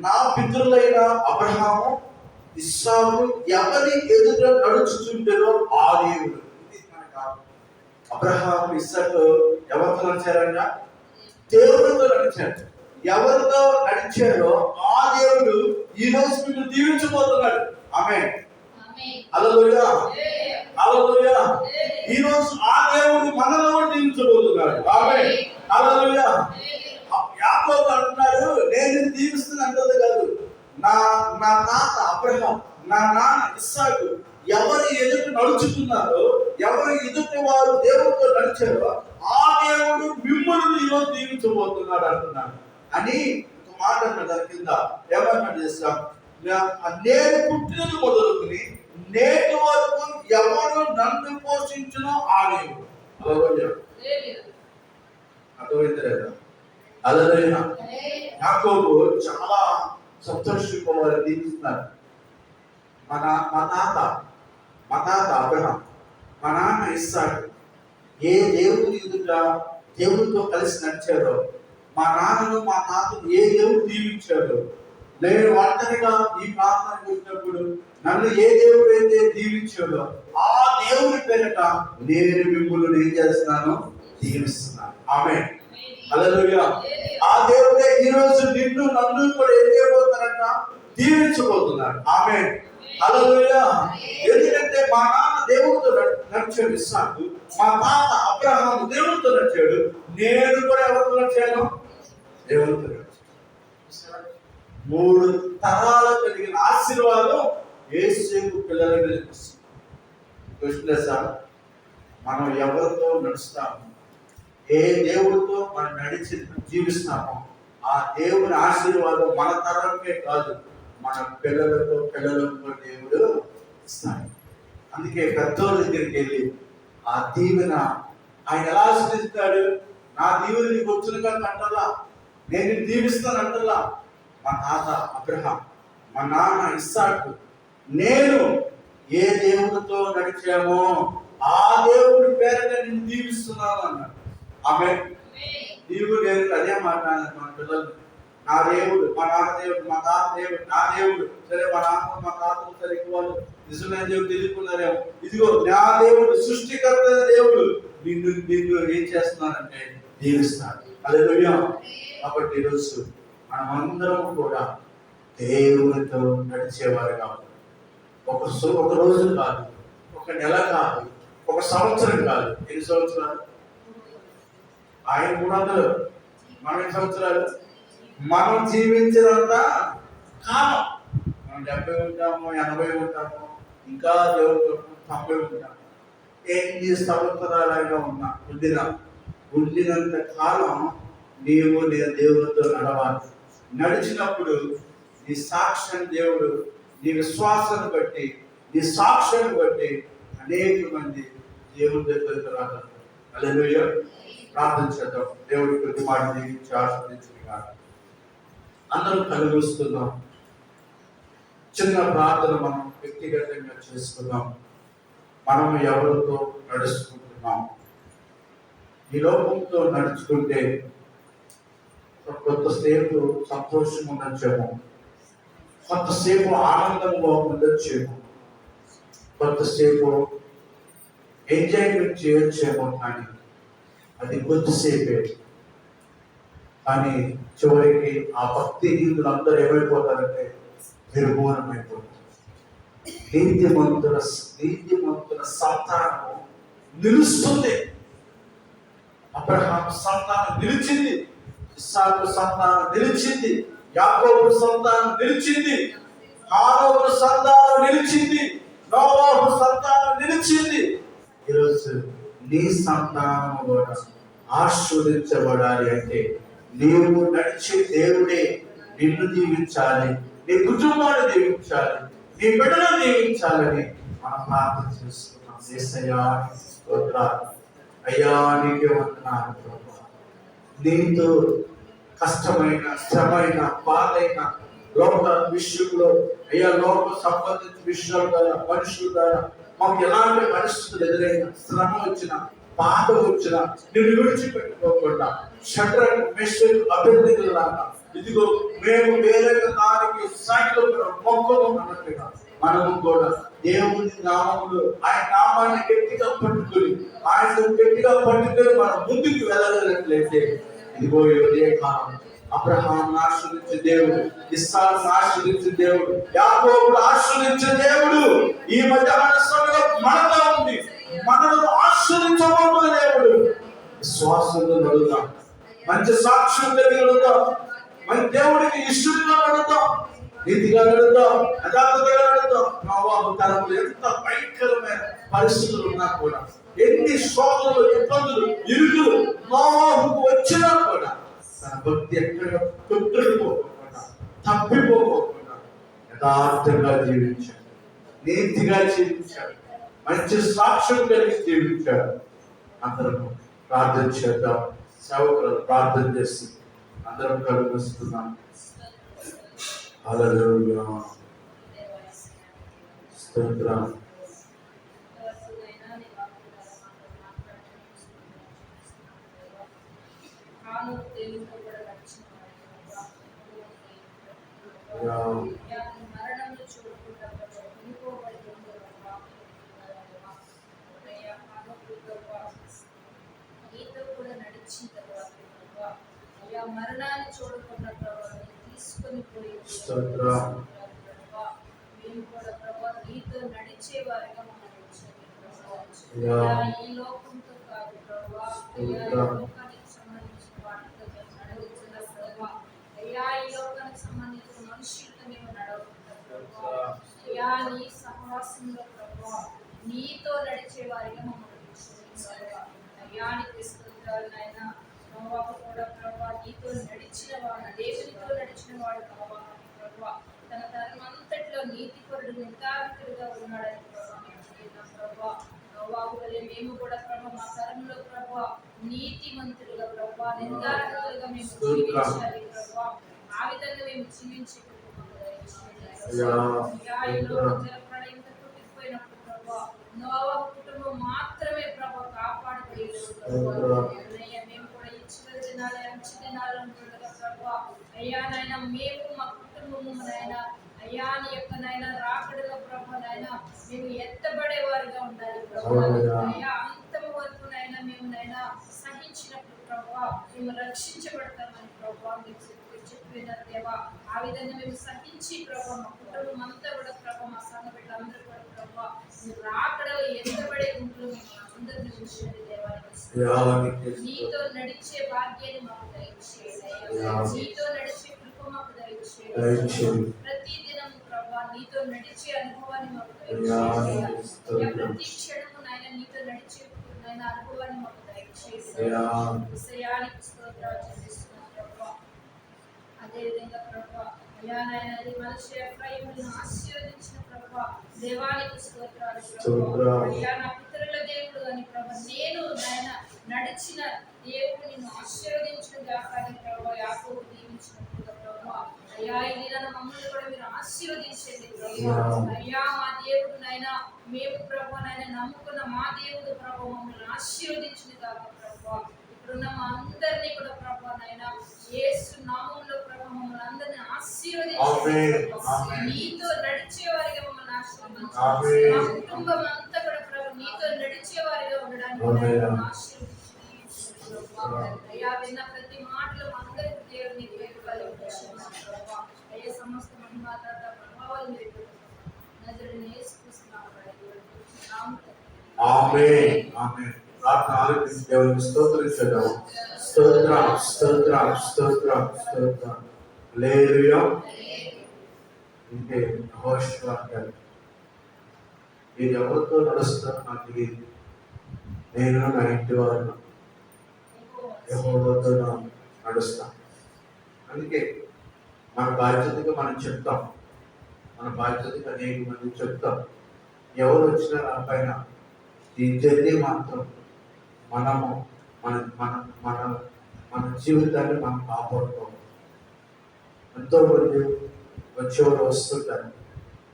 నా పితరులైన అబ్రహాము ఇస్సాకు ఎవరి ఎదుట నడుచుచుంటారో ఆ దేవుడు. ఇది మనకు అబ్రహాము ఇస్సాకు ఎవరితో నడిచారంట? దేవుడితో నడిచాడు. ఎవరితో నడిచారో ఆ దేవుడు ఈ రోజు మీకు దీవించబోతున్నాడు. ఆమేన్. హల్లెలూయా, హల్లెలూయా. ఈ రోజు ఆ దేవుడు మనలో దీవించబోతున్నాడు. ఆమేన్, హల్లెలూయా. యాకోబు అంటున్నాడు, నేను దీవిస్తున్నాను అంటది కాదు, నా తాత అబ్రహాం, నా నాన్న ఇస్సాకు ఎవరి ఎదుట నడుచుకున్నారో, ఎవరి ఎదుట వారు దేవుడితో నడిచారో ఆ దేవుడు మిమ్మల్ని ఈరోజు దీవించబోతున్నాడు అంటున్నాడు అని ఒక మాట అన్నాడు. దాని కింద ఏమన్నాడు చేస్తాం, నేను పుట్టినది మొదలుకుని నేటి వరకు ఎవరు నన్ను పోషించునో ఆ దేవుడు. అర్థమైంది లేదా? హల్లెలూయా. యాకోబు చాలా సంతోషంగా వారు దీవిస్తున్నారు. మా తాత అబ్రహాం, మా నాన్న ఇస్సాకు ఏ దేవుడు ఎదుట దేవుడితో కలిసి నడిచారో, మా నాన్నను మా తాతను ఏ దేవుడు దీవించాడో, నేను ఒంటరిగా ఈ ప్రాంతానికి వచ్చినప్పుడు నన్ను ఏ దేవుడు అయితే దీవించాడో ఆ దేవుడి పేరిట నేను మిమ్మల్ని ఏం చేస్తున్నాను? దీవిస్తున్నాను. ఆమేన్, హల్లెలూయా. ఆ దేవుడే ఈ రోజు నిన్ను నన్ను కూడా ఏం చేయబోతున్నారంట? దీవించబోతున్నాడు. ఆమేన్, హల్లెలూయా. ఎందుకంటే మా నాన్న దేవుడితో నడిచాడు ఇస్సాకు, మా తాత అబ్రహాము దేవుడితో నడిచాడు, నేను కూడా ఎవరితో నడిచాను? దేవుడితో నడిచాను. 3 తరాలు కలిగిన ఆశీర్వాదం యేసేపు పిల్లల మీద వస్తుంది. మనం ఎవరితో నడుస్తాము, ఏ దేవుడితో మనం నడిచి జీవిస్తామో ఆ దేవుని ఆశీర్వాదం మన తరంకే కాదు, మన పిల్లలకు దేవుడు ఇస్తాడు. అందుకే పెద్దోళ్ళ దగ్గరికి వెళ్ళి ఆ దీవెన ఆయన ఎలా ఆశీర్వదిస్తాడు? నా దీవెన నీకు వచ్చిన కానీ అంటలా, నేను దీవిస్తాను అంటలా. మా తాత అబ్రహాం, మా నాన్న ఇస్సాకు, నేను ఏ దేవుడితో నడిచామో ఆ దేవుడి పేరున నేను దీవిస్తున్నాను అన్నాడు. ఆమె దేవుడు దేవుడు అదే మాట్లాడారు మన పిల్లలు. నా దేవుడు, మా నాన్న దేవుడు, మా తాత దేవుడు, నా దేవుడు. సరే, మా నాన్న మా తాతలు సరే వాళ్ళు నిజమైన దేవుడు తెలుసుకున్నారేమో. ఇదిగో నా దేవుడు, సృష్టికర్త దేవుడు నిన్ను ఏం చేస్తున్నానంటే దీవిస్తాడు. హల్లెలూయా. కాబట్టి ఈరోజు మనం అందరం కూడా దేవునితో నడిచేవారు కాదు. ఒక రోజు కాదు, ఒక నెల కాదు, ఒక సంవత్సరం కాదు. ఎన్ని సంవత్సరాలు? ఆయన 300, మనం ఎన్ని సంవత్సరాలు? మనం జీవించినంత కాలం. మనం 70 ఉంటాము, 80 ఉంటాము, ఇంకా దేవుడు 90 ఉంటాము. ఎన్ని సంవత్సరాలైనా ఉండినంత కాలం నీవు నేను దేవుడితో నడవాలి. నడిచినప్పుడు నీ సాక్ష్యం దేవుడు నీ విశ్వాసాన్ని బట్టి, నీ సాక్ష్యాన్ని బట్టి అనేక మంది దేవుడి దగ్గరికి రాగలరు. హల్లెలూయా. ప్రార్థన చేద్దాం. దేవుడి ప్రతి మాట దీవించి ఆశీర్వదించుగా. అందరం కళ్ళు మూసుకుందాం. చిన్న ప్రార్థన మనం వ్యక్తిగతంగా చేసుకుందాం. మనం ఎవరితో నడుచుకుంటున్నాం? ఈ లోకంతో నడుచుకుంటే కొంతసేపు సంతోషం ఉండొచ్చేమో, కొంతసేపు ఆనందంగా ఉండొచ్చేమో, కొంతసేపు ఎంజాయ్మెంట్ చేయొచ్చేమో, కానీ అది కొద్దిసేపే. కానీ చివరికి ఆ భక్తి హీనులు అందరూ ఏమైపోతారంటే నిర్మూలమైపోతారు. నీతిమంతుల సంతానము నిలుస్తుంది. అబ్రహాం సంతానం నిలిచింది, ఇస్సాకు సంతానం నిలిచింది, యాకోబు సంతానం నిలిచింది, హానోకు సంతానం నిలిచింది, నోవాహు సంతానం నిలిచింది. ఈరోజు నీ సంతానం కూడా ఆశీర్వదించబడాలి అంటే నీవు నడిచే దేవుడే నిన్ను దీవించాలి, నీ కుటుంబాన్ని దీవించాలి, నీ బిడ్డలను దీవించాలని మనం ప్రార్థన చేసుకున్నాం. యేసయ్యా స్తోత్రాలు. అయ్యా నీకే వందనాలు ప్రభువా. నీతో కష్టమైన, శ్రమైన, బాధైన లోక విషయంలో అయ్యా, లోక సంబంధించిన విషయాల ద్వారా, మనుషుల ద్వారా మాకు ఎలాంటి పరిస్థితులు ఎదురైనా, శ్రమ వచ్చిన, బాధ వచ్చిన నిన్ను విడిచిపెట్టుకోకుండా షడ్రకు మెషకు అభివృద్ధిలాగా ఇదిగో మేము వేరే దానికి సాగిలో మొక్కలు అన్నట్టుగా మనము కూడా దేవుని నామములు, ఆయన నామాన్ని గట్టిగా పట్టుకొని, ఆయన గట్టిగా పట్టుకొని మనం ముందుకు వెళ్ళగలిగినట్లయితే ఇదిగో ఇదే కాలం అబ్రహాం ఆశ్రయించే దేవుడు, ఇస్సాకును ఆశ్రయించే దేవుడు, యాకోబును ఆశ్రయించే దేవుడు ఈ మధ్య మనసులో మనతో ఉంది. మనను ఆశ్రయించబోతున్న దేవుడు. విశ్వాసంతో నడుద్దాం, మంచి సాక్ష్యం కలిగి నడుద్దాం, మన దేవుడికి ఇష్టంగా నడుద్దాం, నీతిగా నడుద్దాం, యథార్థతగా నడుద్దాం. నోవాహు తరంలో ఎంత భయంకరమైన పరిస్థితులు ఉన్నా కూడా, ఎన్ని శోధనలు, ఇబ్బందులు, ఇరుకులు నోవాహుకు వచ్చినా కూడా తన భక్తి ఎక్కడ తొట్టుకుపోకుండా, తప్పిపోకుండా యథార్థంగా జీవించాడు, నీతిగా జీవించాడు, మంచి సాక్ష్యం కలిగి జీవించాడు. అందరం ప్రార్థన చేద్దాం. సేవకులు ప్రార్థన చేసి అందరం కలుగుతున్నాం. హల్లెలూయా, స్తోత్రం. మరణాన్ని చూడకుండా తీసుకొని పోయి మేము కూడా ప్రభావ నీతో నడిచే వారిగా ఈ లోకంతో కాదు ప్రభావ, లోకానికి సంబంధించిన వాటితో నడుగుతున్న ప్రభావ, అయ్యా ఈ లోకానికి సంబంధించిన మనుషులతో మేము నడవకుండా ప్రభావ, అయ్యా నీ సహవాసంలో ప్రభావ నీతో నడిచే వారిగా మమ్మల్ని అయ్యా నీకు స్తోత్రాలు నాయన. నోవాహు కూడా ప్రభావ నీతో నడిచిన వాడు, దేవునితో నడిచిన వాడు ప్రభావ, తన తరం అంతట్లో నీతిపరుడు, నిర్ధారితుడుగా ఉన్నాడని ప్రభావ. నోవాహు వలె మేము కూడా ప్రభావ మా తరంలో ప్రభావ నీతిమంతులుగా ప్రభావ, నిర్ధారితులుగా మేము జీవించాలి ప్రభావ. ఆ విధంగా మేము జీవించే జలప్రళయంతో కొట్టుకుపోయినప్పుడు ప్రభావ నోవాహు కుటుంబం మాత్రమే ప్రభావ కాపాడగలిగారు. అయ్యా నాయన మేము మా కుటుంబము నాయన, అయ్యా నీ యొక్క నాయన రాకడలో ప్రభు నాయన మేము ఎత్తబడేవారుగా ఉండాలి ప్రభు. అయ్యా అంతము వరకు నాయన మేము నాయన సహించినప్పుడు ప్రభు మేము రక్షించబడతామని ప్రభు మీరు చెప్పిన దేవా. ఆ విధంగా మేము సహించి ప్రభు మా కుటుంబం అంతా కూడా ప్రభు, మా సంఘ బిడ్డలందరూ కూడా ప్రభు మీరు రాకడలో ఎత్తబడే గుంపులు మేము అందరినీ చూసేది దేవానికి. నీతో నడిచే భాగ్యాన్ని మాకు దయచేయండి, నీతో నడిచే కృప మాకు దయచేయండి. ప్రతి దినం ప్రభా నీతో నడిచే అనుభవాన్ని మాకు దయచేయండి. ప్రతి క్షణము నాయన నీతో నడిచే నాయన అనుభవాన్ని మాకు దయచేయండి. విషయానికి స్తోత్రాలు చెల్లిస్తున్నాం ప్రభా. అదేవిధంగా ప్రభా అయ్యా నాయన మనిషి ఎఫ్రాయిమును ఆశీర్వదించిన ప్రభా దేవానికి స్తోత్రాలు ప్రభా. అయ్యా నా పితరుల దేవుడు అని ప్రభా నేను నాయన నడిచిన దేవుడు నిన్ను ఆశీర్వదించిన గాకని ప్రభా యాకోబు దీవించినట్టుగా ప్రభా అయ్యా ఈ దినాన మమ్మల్ని కూడా మీరు ఆశీర్వదించండి ప్రభా. అయ్యా మా దేవుడు నాయన మేము ప్రభా నాయన నమ్ముకున్న మా దేవుడు ప్రభా మమ్మల్ని ఆశీర్వదించిన గాక ప్రభా. ఇప్పుడున్న మా అందరినీ కూడా ప్రభా నాయన యేసు నామములో ప్రభా మమ్మల్ని అందరినీ ఆశీర్వదించండి ఆమేన్. ఆమేన్. నీతో నడిచేవారిగా మమ్మల్ని ఆశీర్వదించు. ఆమేన్. మా కుటుంబం అంతా కూడా ప్రభు నీతో నడిచేవారిగా ఉండడానికి ఆమేన్. మమ్మల్ని ఆశీర్వదించు. అయ్యా విన్న ప్రతి మాటలు మా అందరికీ దేవుని వైపు కలిగించున్నాం ప్రభు. అయ్యా సమస్త మహిమాత ప్రభావాలు మీకు నజరుడైన యేసుక్రీస్తు నామములో నామములో ఆమేన్. ఆమేన్. ప్రార్థన ఆలకించి దేవునికి స్తోత్రించుదాం. స్తోత్రం స్తోత్రం స్తోత్రం స్తోత్రం. హల్లెలూయా. ఇంకే యెహోషువ అంటారు, ఇది ఎవరితో నడుస్తారో నాకు తెలియదు, నేను నా ఇంటి వారు యెహోవాతో నడుస్తాం. అందుకే మన బాధ్యతగా మనం చెప్తాం, మన బాధ్యతగా అనేక మంది చెప్తాం. ఎవరు వచ్చినా నా పైన ఈ జర్నీ మాత్రం మనము మన మన మన మన జీవితాన్ని మనం కాపాడుకోవాలి. ఎంతో మంది వచ్చేవాళ్ళు వస్తుంటారు,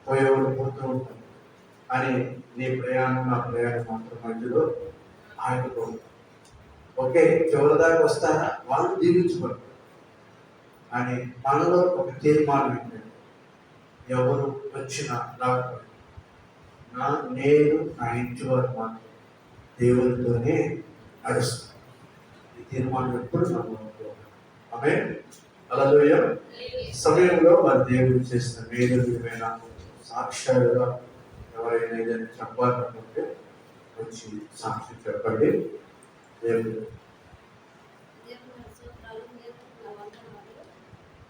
పోయేవాళ్ళు పోతూ ఉంటారు. అని నీ ప్రయాణం నా ప్రయాణం మాత్రం మధ్యలో ఆగిపోదు. ఓకే, చివరిదాకా వస్తారా వాళ్ళు దీవించబడతారు. కానీ మనలో ఒక తీర్మానం ఏంటంటే, ఎవరు వచ్చినా రాకపోయినా నేను నా ఇంటి వారు మాత్రం దేవునితోనే నడుస్తాను. ఈ తీర్మానం ఎప్పుడు నమ్మకం. ఆమేన్. హల్లెలూయా. సమయంలో వారి దేవుడు చేసిన మేలుమైన సాక్ష్యాలుగా ఎవరైనా ఏదైనా చెప్పాలనుకుంటే వచ్చి సాక్షి చెప్పండి. దేవుడు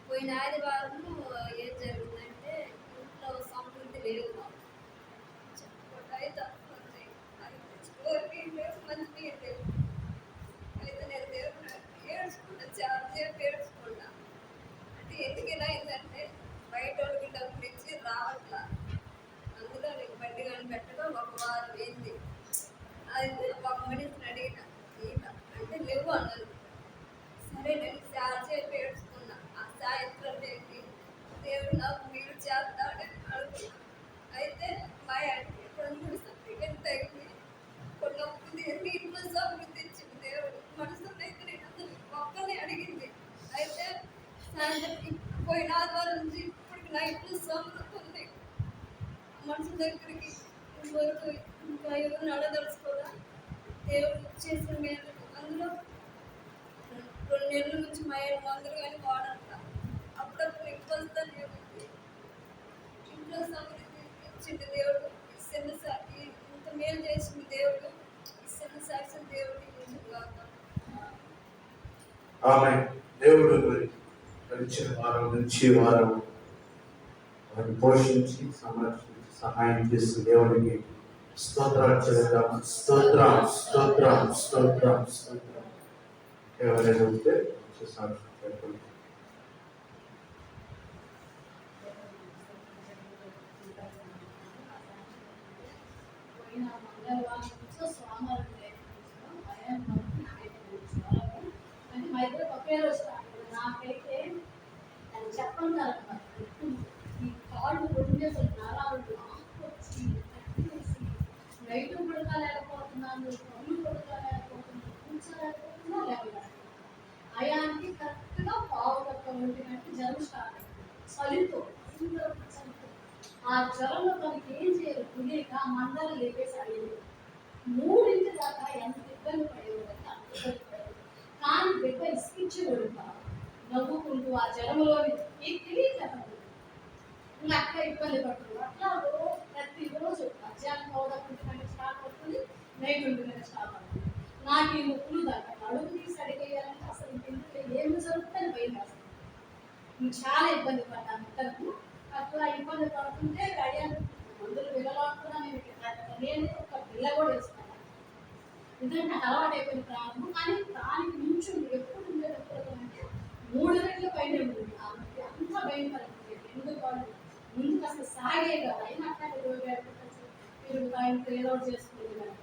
పోయిన ఆదివారం ఏం జరిగిందంటే ఇంట్లో సమృద్ధి లేదు. అయితే మంచి నీరు లేవు. అయితే నేను దేవుడు ఏడ్చుకుంటా, చాలాసేపు ఏడ్చుకుంటా. అంటే ఎందుకు ఇలా అయిందంటే బయట వాళ్ళకి డబ్బులు ఇచ్చి రావట్లా. అందులో నీకు బండి కానీ పెట్టడం ఒక వారం ఏంది. అయితే ఒక మనిషిని అడిగిన అంటే లేవు అన్నారు. సరే నేను చాలాసేపు ఏడ్చుకున్నా. ఆ సాయంత్రం ఏంటి దేవుడు నాకు మీరు చేస్తాడని అడుగుతున్నా. అయితే మా ఆంటీ 2 సర్టిఫికెట్ తగ్గింది, కొన్ని అప్పులు ఇంట్లో సమృద్ధి ఇచ్చింది దేవుడు. మనసులో అయితే నేను అసలు ఒక్కనే అడిగింది. అయితే సాయంత్రం పోయిన ఆదివారం నుంచి ఇప్పటికి నా ఇంట్లో సమృద్ధి ఉంది. మనసు దగ్గరికి వరకు ఇంకా ఎవరు అడదలుచుకోదా దేవుడు చేసిన మేలు. అందులో 2 నెలల నుంచి మా మందులు కానీ వాడంట. అప్పుడప్పుడు ఇబ్బంది ఇంట్లో సమృద్ధి ఇచ్చింది దేవుడు. ఇంత మేలు చేసింది దేవుడు. ఇస్తున్న సాక్ష్యం దేవుడు ఆమేన్. దేవుడు మరి గడిచిన వారం నుంచి వారం వారిని పోషించి సంరక్షించి సహాయం చేసి దేవుడికి స్తోత్రాలు చెల్లిద్దాం. స్తోత్రం స్తోత్రం స్తోత్రం స్తోత్రం. ఎవరైనా ఉంటే సాక్షి చెప్పండి. పోయిన మంగళవారం నుంచో సోమవారం అంటే మా ఇద్దరు ఒకే రోజు స్టార్ట్. నాకైతే అది చెప్పండి అనమాట. ఈ కాళ్ళు రెండు నరాలు వచ్చి నైట్ పడుకోలేకపోతున్నాను, పనులు పడుకోలేకపోతున్నాను, కూర్చోలేకపోతున్నా, లేవలేకపోతున్నా. అయానికి కరెక్ట్గా 1:15 జ్వరం స్టార్ట్ అయింది. చలితో చలితో ఆ జ్వరంలో తనకి ఏం చేయాలి తెలియక మండలు లేపేసి అడిగింది. 3 దాకా ఎంత ఇబ్బంది పడేవాడంటే అంత ఇబ్బంది పడేది. కానీ బిడ్డ ఇసుకిచ్చేవాడు కాదు. నవ్వుకుంటూ ఆ జ్వరంలోని తెలియక ఇంకా అట్లా ఇబ్బంది పడుతుంది. అట్లా ప్రతిరోజు మధ్యాహ్నం 1:15 స్టార్ట్ అవుతుంది, నైట్ 1 స్టార్ట్ అవుతుంది. నాకు ఈ నొప్పులు దాకా అడుగు తీసి అడిగేయాలంటే అసలు ఎందుకు ఏమి జరుగుతుందని భయం వేస్తుంది. చాలా ఇబ్బంది పడ్డాను ఇద్దరు. అట్లా ఇబ్బంది పడుతుంటే అడిగాను మందులు వెళ్ళాలనుకున్నా నేను ఒక బిల్ల కూడా వేసుకున్నాను. ఎందుకంటే నాకు అలవాటు అయిపోయింది ప్రాణము. కానీ దానికి మించి ఎప్పుడు ఉండేటప్పుడు అంటే 3 రెట్ల పైన ఉంటుంది. అంత భయంకరంగా ఎందుకు వాళ్ళు ముందుకు అసలు సాగే కదా. అయినా అట్లా తిరుగుతాయి ఏదో ఒకటి చేసుకుంది కదా.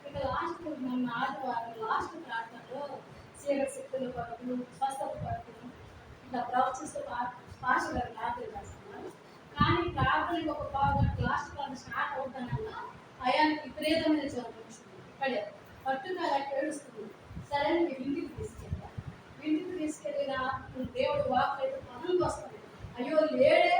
ఇక లాస్ట్ నన్ను ఆదివారం లాస్ట్ ప్రార్థనలో శక్తుల కొరకు స్వస్థత కొరకు ఇట్లా ప్రవచిస్తూ పాస్టర్ గారు ప్రార్థన చేస్తున్నారు. కానీ ప్రార్థనకి ఒక పావుగంట లాస్ట్ ప్రార్థన స్టార్ట్ అవుతానన్నా అయానికి విపరీతమైన జ్వరం వచ్చింది. ఇక్కడే పట్టుగా ఏడుస్తుంది. సరే నేను ఇంటికి తీసుకెళ్ళాను. ఇంటికి తీసుకెళ్ళిన దేవుడు వాక్ అయితే పనులకు వస్తుంది. అయ్యో లేడే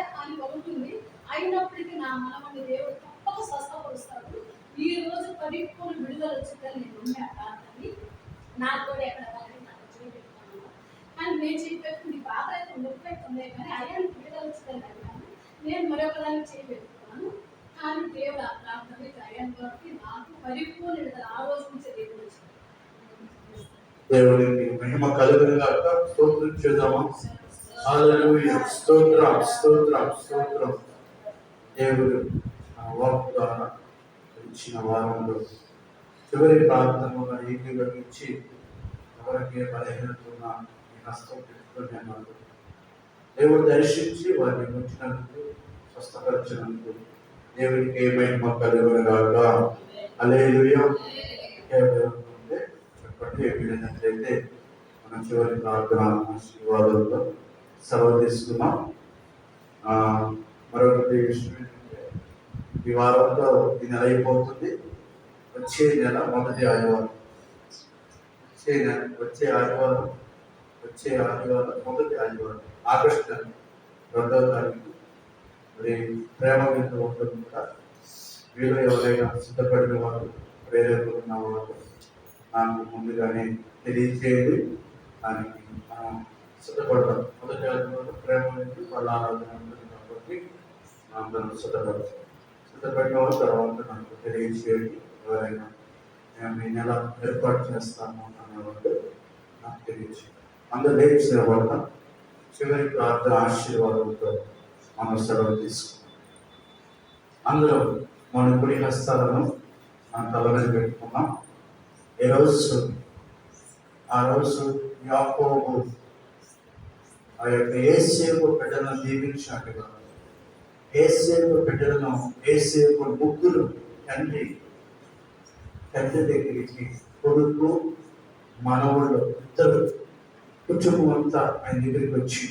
ఉన్నాయి కానీ అయ్యానికి విడదలుచుకొని అన్నాను. నేను మరొకదాన్ని చేయబెట్టుకున్నాను. కానీ దేవుడు ఆ ప్రార్థన అయ్యాను కాబట్టి నాకు పరిపూర్ణ విడుదల ఆ రోజు నుంచే దేవుడు వచ్చింది. దేవుడికి మహిమ కలుగును గాక. స్తోత్రం చేద్దామా? హల్లెలూయా. స్తోత్రం స్తోత్రం స్తోత్రం. దేవుడు ఆ వాక్ ద్వారా ఇచ్చిన వారంలో చివరి ప్రార్థనలో ఏకీభవించి ఎవరికి బలహీనత ఉన్న ఈ హస్తం పెట్టుకుని అన్నారు. దేవుడు దర్శించి వారిని ఉంచినందుకు, స్వస్థపరిచినందుకు దేవుడికి మహిమ కలుగును గాక. హల్లెలూయా. చెప్పండి ఏమిటంటే మన చివరి ప్రార్థన ఆశీర్వాదంలో సెలవు తీసుకున్నాం. మరొకటి విషయం ఏంటంటే ఈ వారంలో ఈ నెల అయిపోతుంది. వచ్చే నెల మొదటి ఆదివారం, వచ్చే ఆదివారం మొదటి ఆదివారం ఆగస్టు నెల 2వ తారీఖు మరి ప్రేమ విందు ఉంటుంది కూడా. వీళ్ళు ఎవరైనా సిద్ధపడిన వారు, ప్రేరేపణ ఉన్న వారు నాకు ముందుగానే తెలియజేయండి. దానికి మనం సిద్ధపడతాం. మొదటి ఆదివారం ప్రేమ విందు వాళ్ళ ఆరాధన ఉంటుంది కాబట్టి అందరం సిద్ధపడిన వారు తర్వాత నాకు తెలియజేయండి. ఎవరైనా మేము ఈ నెల ఏర్పాటు చేస్తాము అన్నవాళ్ళు నాకు తెలియజేయండి. అందరూ లేచిన వల్ల చివరి ప్రార్థన ఆశీర్వాదంతో మనం సెలవు తీసుకున్నాం. అందులో మన కుడి హస్తాలను మన తల మీద పెట్టుకున్నాం. ఆ రోజు యాకోబు ఆ యొక్క యేసేపు బిడ్డలను దీవించినట్టుగా యేసేపు బిడ్డలను యేసేపు ముగ్గురు తండ్రి దగ్గరికి కొడుకు మనవుళ్ళు ఇద్దరు కుటుంబం అంతా ఆయన దగ్గరికి వచ్చి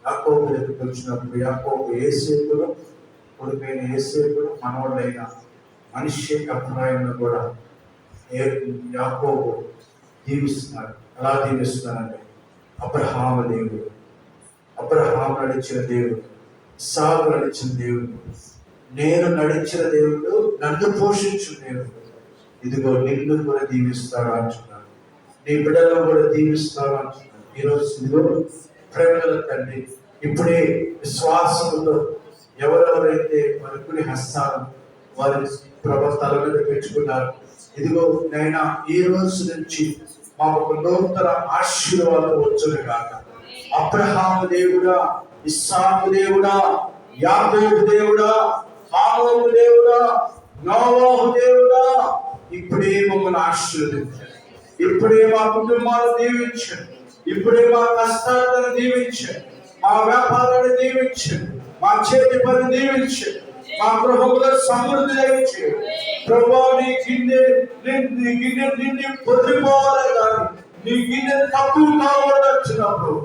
యాకోబు దగ్గరికి వచ్చినప్పుడు యాకోబు యేసేపును కొడుకైన యేసేపును మనవుడైన మనిషి అభిప్రాయంలో కూడా యాకోబు దీవిస్తున్నారు. ఎలా దీవిస్తున్నారంటే అబ్రహాము దేవుడు, అబ్రహాము నడిచిన దేవుడు, ఇస్సాకు నడిచిన దేవుడు, నేను నడిచిన దేవుడు, నన్ను పోషించిన దేవుడు, ఇదిగో నిన్ను కూడా దీవిస్తాడు అంటున్నాడు. నీ బిడ్డలను కూడా దీవిస్తాడు అంటున్నాడు. ఈరోజు ఇదిగో ప్రేమల తండ్రి ఇప్పుడే విశ్వాసంలో ఎవరెవరైతే మనకుని హస్తాలు వారి తల మీద పెంచుకున్నారు, ఇదిగో నైనా ఈ రోజు నుంచి మాకు నూతన ఆశీర్వాదం వచ్చును కాక. అబ్రహాము దేవుడా, ఇస్సాకు దేవుడా, యాకోబు దేవుడా, హానోకు దేవుడా, నోవహు దేవుడా, ఇప్పుడే మమ్మల్ని ఆశీర్వదించండి. ఇప్పుడే మా కుటుంబాలు దీవించండి. ఇప్పుడే మా కష్టాలను దీవించండి. మా వ్యాపారాన్ని దీవించండి. మా చేతి పని దీవించండి. మా గృహంలో సమృద్ధి దయచేయండి. ప్రభువా, నీ గిన్నె నిండి పొందిపోవాలి కానీ నీ గిన్నె తక్కువ కావాలి వచ్చినప్పుడు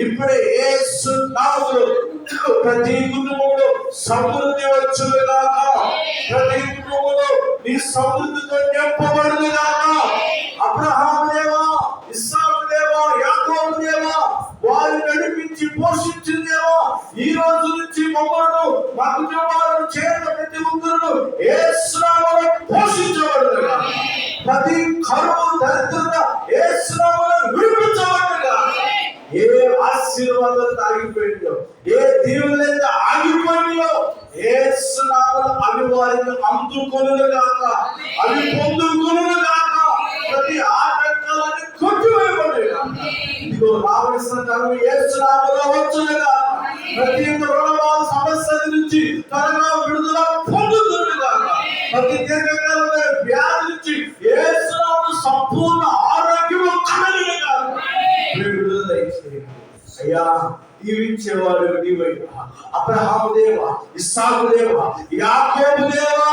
ఇప్పుడే యేసు నామములో ప్రతి కుటుంబంలో సమృద్ధి వచ్చును గాక. ప్రతి కుటుంబంలో నీ సమృద్ధితో నింపబడును గాక. అబ్రహాము దేవా, ఇస్సాకు దేవా, యాకోబు దేవా, వారిని నడిపించి పోషించిన దేవా, ఈ రోజు నుంచి మమ్మల్ని మా కుటుంబాలను చేరిన ప్రతి ఒక్కరు యేసు నామములో పోషించబడును గాక. ప్రతి కరువు దరిద్రత యేసు నామములో విడిపించబడును గాక. ఏ ఆశీర్వాదాలు ఆగిపోయిందో, ఏ దీవులైతే ఆగిపోయినాయో యేసు నామములో అవి వారిని అందుకొనును గాక, అవి పొందుకొనును గాక. ప్రతి ఆటంకాలని కొట్టివేయబడును గాక. ఇదిగో రావలసిన కాలం యేసు నామములో వచ్చును గాక. ప్రతి రుణబాధ సమస్య నుంచి త్వరగా విడుదల పొందుదురు గాక. ప్రతి దీర్ఘకాలమైన వ్యాధి నుంచి యేసు నామములో సంపూర్ణ ఆరోగ్యం కలుగును గాక. విడుదల దయచేయండి అయ్యా. దీవించేవాడు నీవయ్యా. అబ్రహాము దేవా, ఇస్సాకు దేవా, యాకోబు దేవా,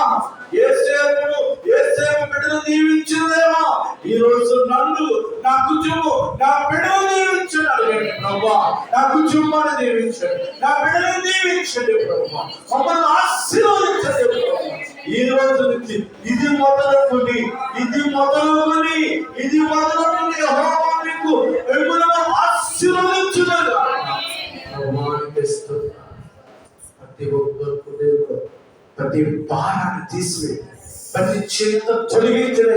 యేసేపు బిడ్డలు దీవించిన దేవా, ఈ రోజు నన్ను, నా కుటుంబం, నా బిడ్డలు దీవించండి ప్రభువా. నా కుటుంబాన్ని దీవించండి, నా బిడ్డలను దీవించండి ప్రభువా. మమ్మల్ని ఆశీర్వదించండి ప్రభువా. ఈ రోజు నుంచి ఇది మొదలుకొని యెహోవా మీకు మిమ్మల్ని ఆశీర్వదించును. ప్రతి ఒక్కరు ప్రతి భారాన్ని తీసివేయి, ప్రతి చింత తొలగించిన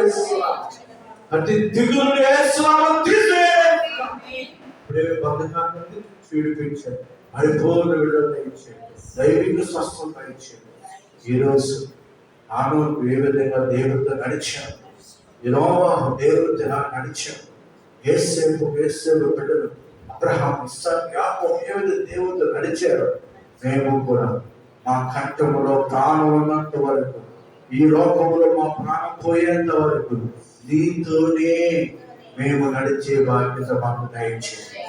ప్రతి దిగులు తీసివేయండి. ఇప్పుడే బంధకాన్ని విడిపించండి. పరిపూర్ణ విడుదల ఇచ్చాడు, దైవిక స్వస్థత ఇచ్చాడు. ఈరోజు ఆనోకు ఏ విధంగా దేవుడితో నడిచాడు, యెహోవా దేవుడితో ఎలా నడిచాడు, యేసేపు బిడ్డలు అబ్రహాం, ఇస్సాకు, యాకోబు ఏ విధంగా దేవుడితో నడిచారో మేము కూడా మా కంఠములో ప్రాణం ఉన్నంత వరకు, ఈ లోకంలో మా ప్రాణం పోయేంత వరకు నీతోనే మేము నడిచే బాధ్యత మాకు దయచేయండి.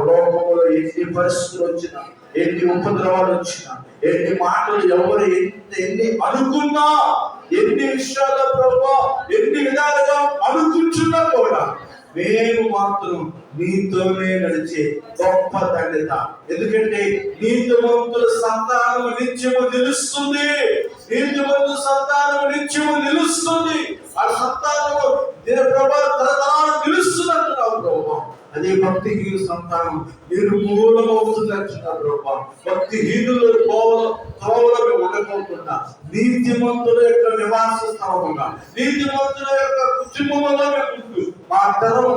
లోకంలో ఎన్ని పరిస్థితులు వచ్చినా, ఎన్ని ఉపద్రవాలు వచ్చినా, ఎన్ని మాటలు ఎవరు ఎన్ని అనుకున్నా, ఎన్ని విషయాల్లో ప్రభావ ఎన్ని విధాలుగా అనుకుంటున్నా కూడా మేము మాత్రం నీతోనే నడిచే గొప్ప ధన్యత. ఎందుకంటే నీతిమంతుల సంతానం నిత్యము నిలుస్తుంది, నీతిమంతుల సంతానం నిత్యము నిలుస్తుంది. ఆ సంతానము తరతరాలు నిలుస్తున్నట్టున్నావు ప్రభావ. అదే భక్తిహీన సంతానం నిర్మూలమవుతుంది అంటున్నారు ప్రభావ. భక్తిహీనులు త్రోవలో ఉండకోకుండా నీతిమంతుల యొక్క నివాస స్థలముగా, నీతిమంతుల యొక్క కుటుంబంలో ఉంటూ మా తరం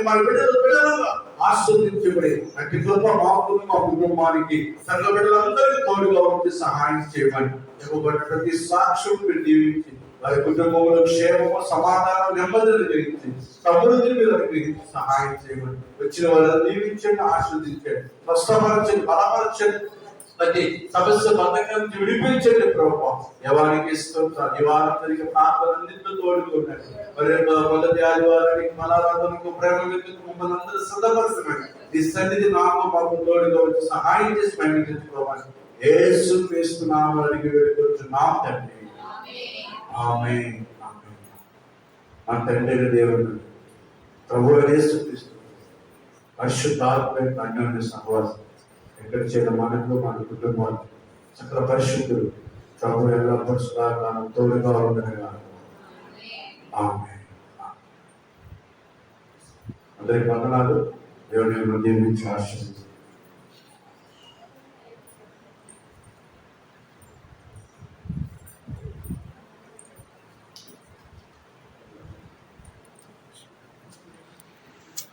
మా బిడ్డలుగా ఆస్వాదించబడి అట్టి కృప మాకు, మా కుటుంబానికి, సంఘ బిడ్డలందరికీ తోడుగా ఉండి సహాయం చేయమని ఇవ్వబడిన ప్రతి సాక్ష్యం మీరు దీవించి వారి కుటుంబంలో క్షేమము, సమాధానం, నెమ్మదిని కలిగించి సమృద్ధిని మీరు కలిగించి సహాయం చేయమని వచ్చిన వాళ్ళని దీవించండి, ఆశీర్వదించండి, స్వస్థపరచండి, బలపరచండి, ప్రతి సమస్య బంధకం నుంచి విడిపించండి ప్రభావ. ఎవరికి ఇస్తుంటారు ఈ వారందరికీ ప్రార్థనన్నింటితో తోడుకున్నాడు. మరి మొదటి ఆదివారానికి మలారాధనకు ప్రేమ మమ్మల్ని అందరూ సిద్ధపరచమని ఈ సన్నిధి నాకు మాకు తోడుగా వచ్చి సహాయం చేసి మహిళించుకోవాలి. యేసు క్రీస్తు నామమున అడిగి వేడుకుంటున్నాం తండ్రి, ఆమేన్. మా తండ్రి దేవుడు ప్రభువు యేసు క్రీస్తు పరిశుద్ధాత్మ అన్యోన్య సహవాసం ఎక్కడ చేయడం మనకు, మన కుటుంబాలు సకల పరిశుద్ధులు ప్రభు ఎల్లప్పుడూ సదాకాలం తోడుగా ఉండగా. ఆమేన్. అందరికి వందనాలు. దేవుని దీవించి ఆశీర్వదించారు.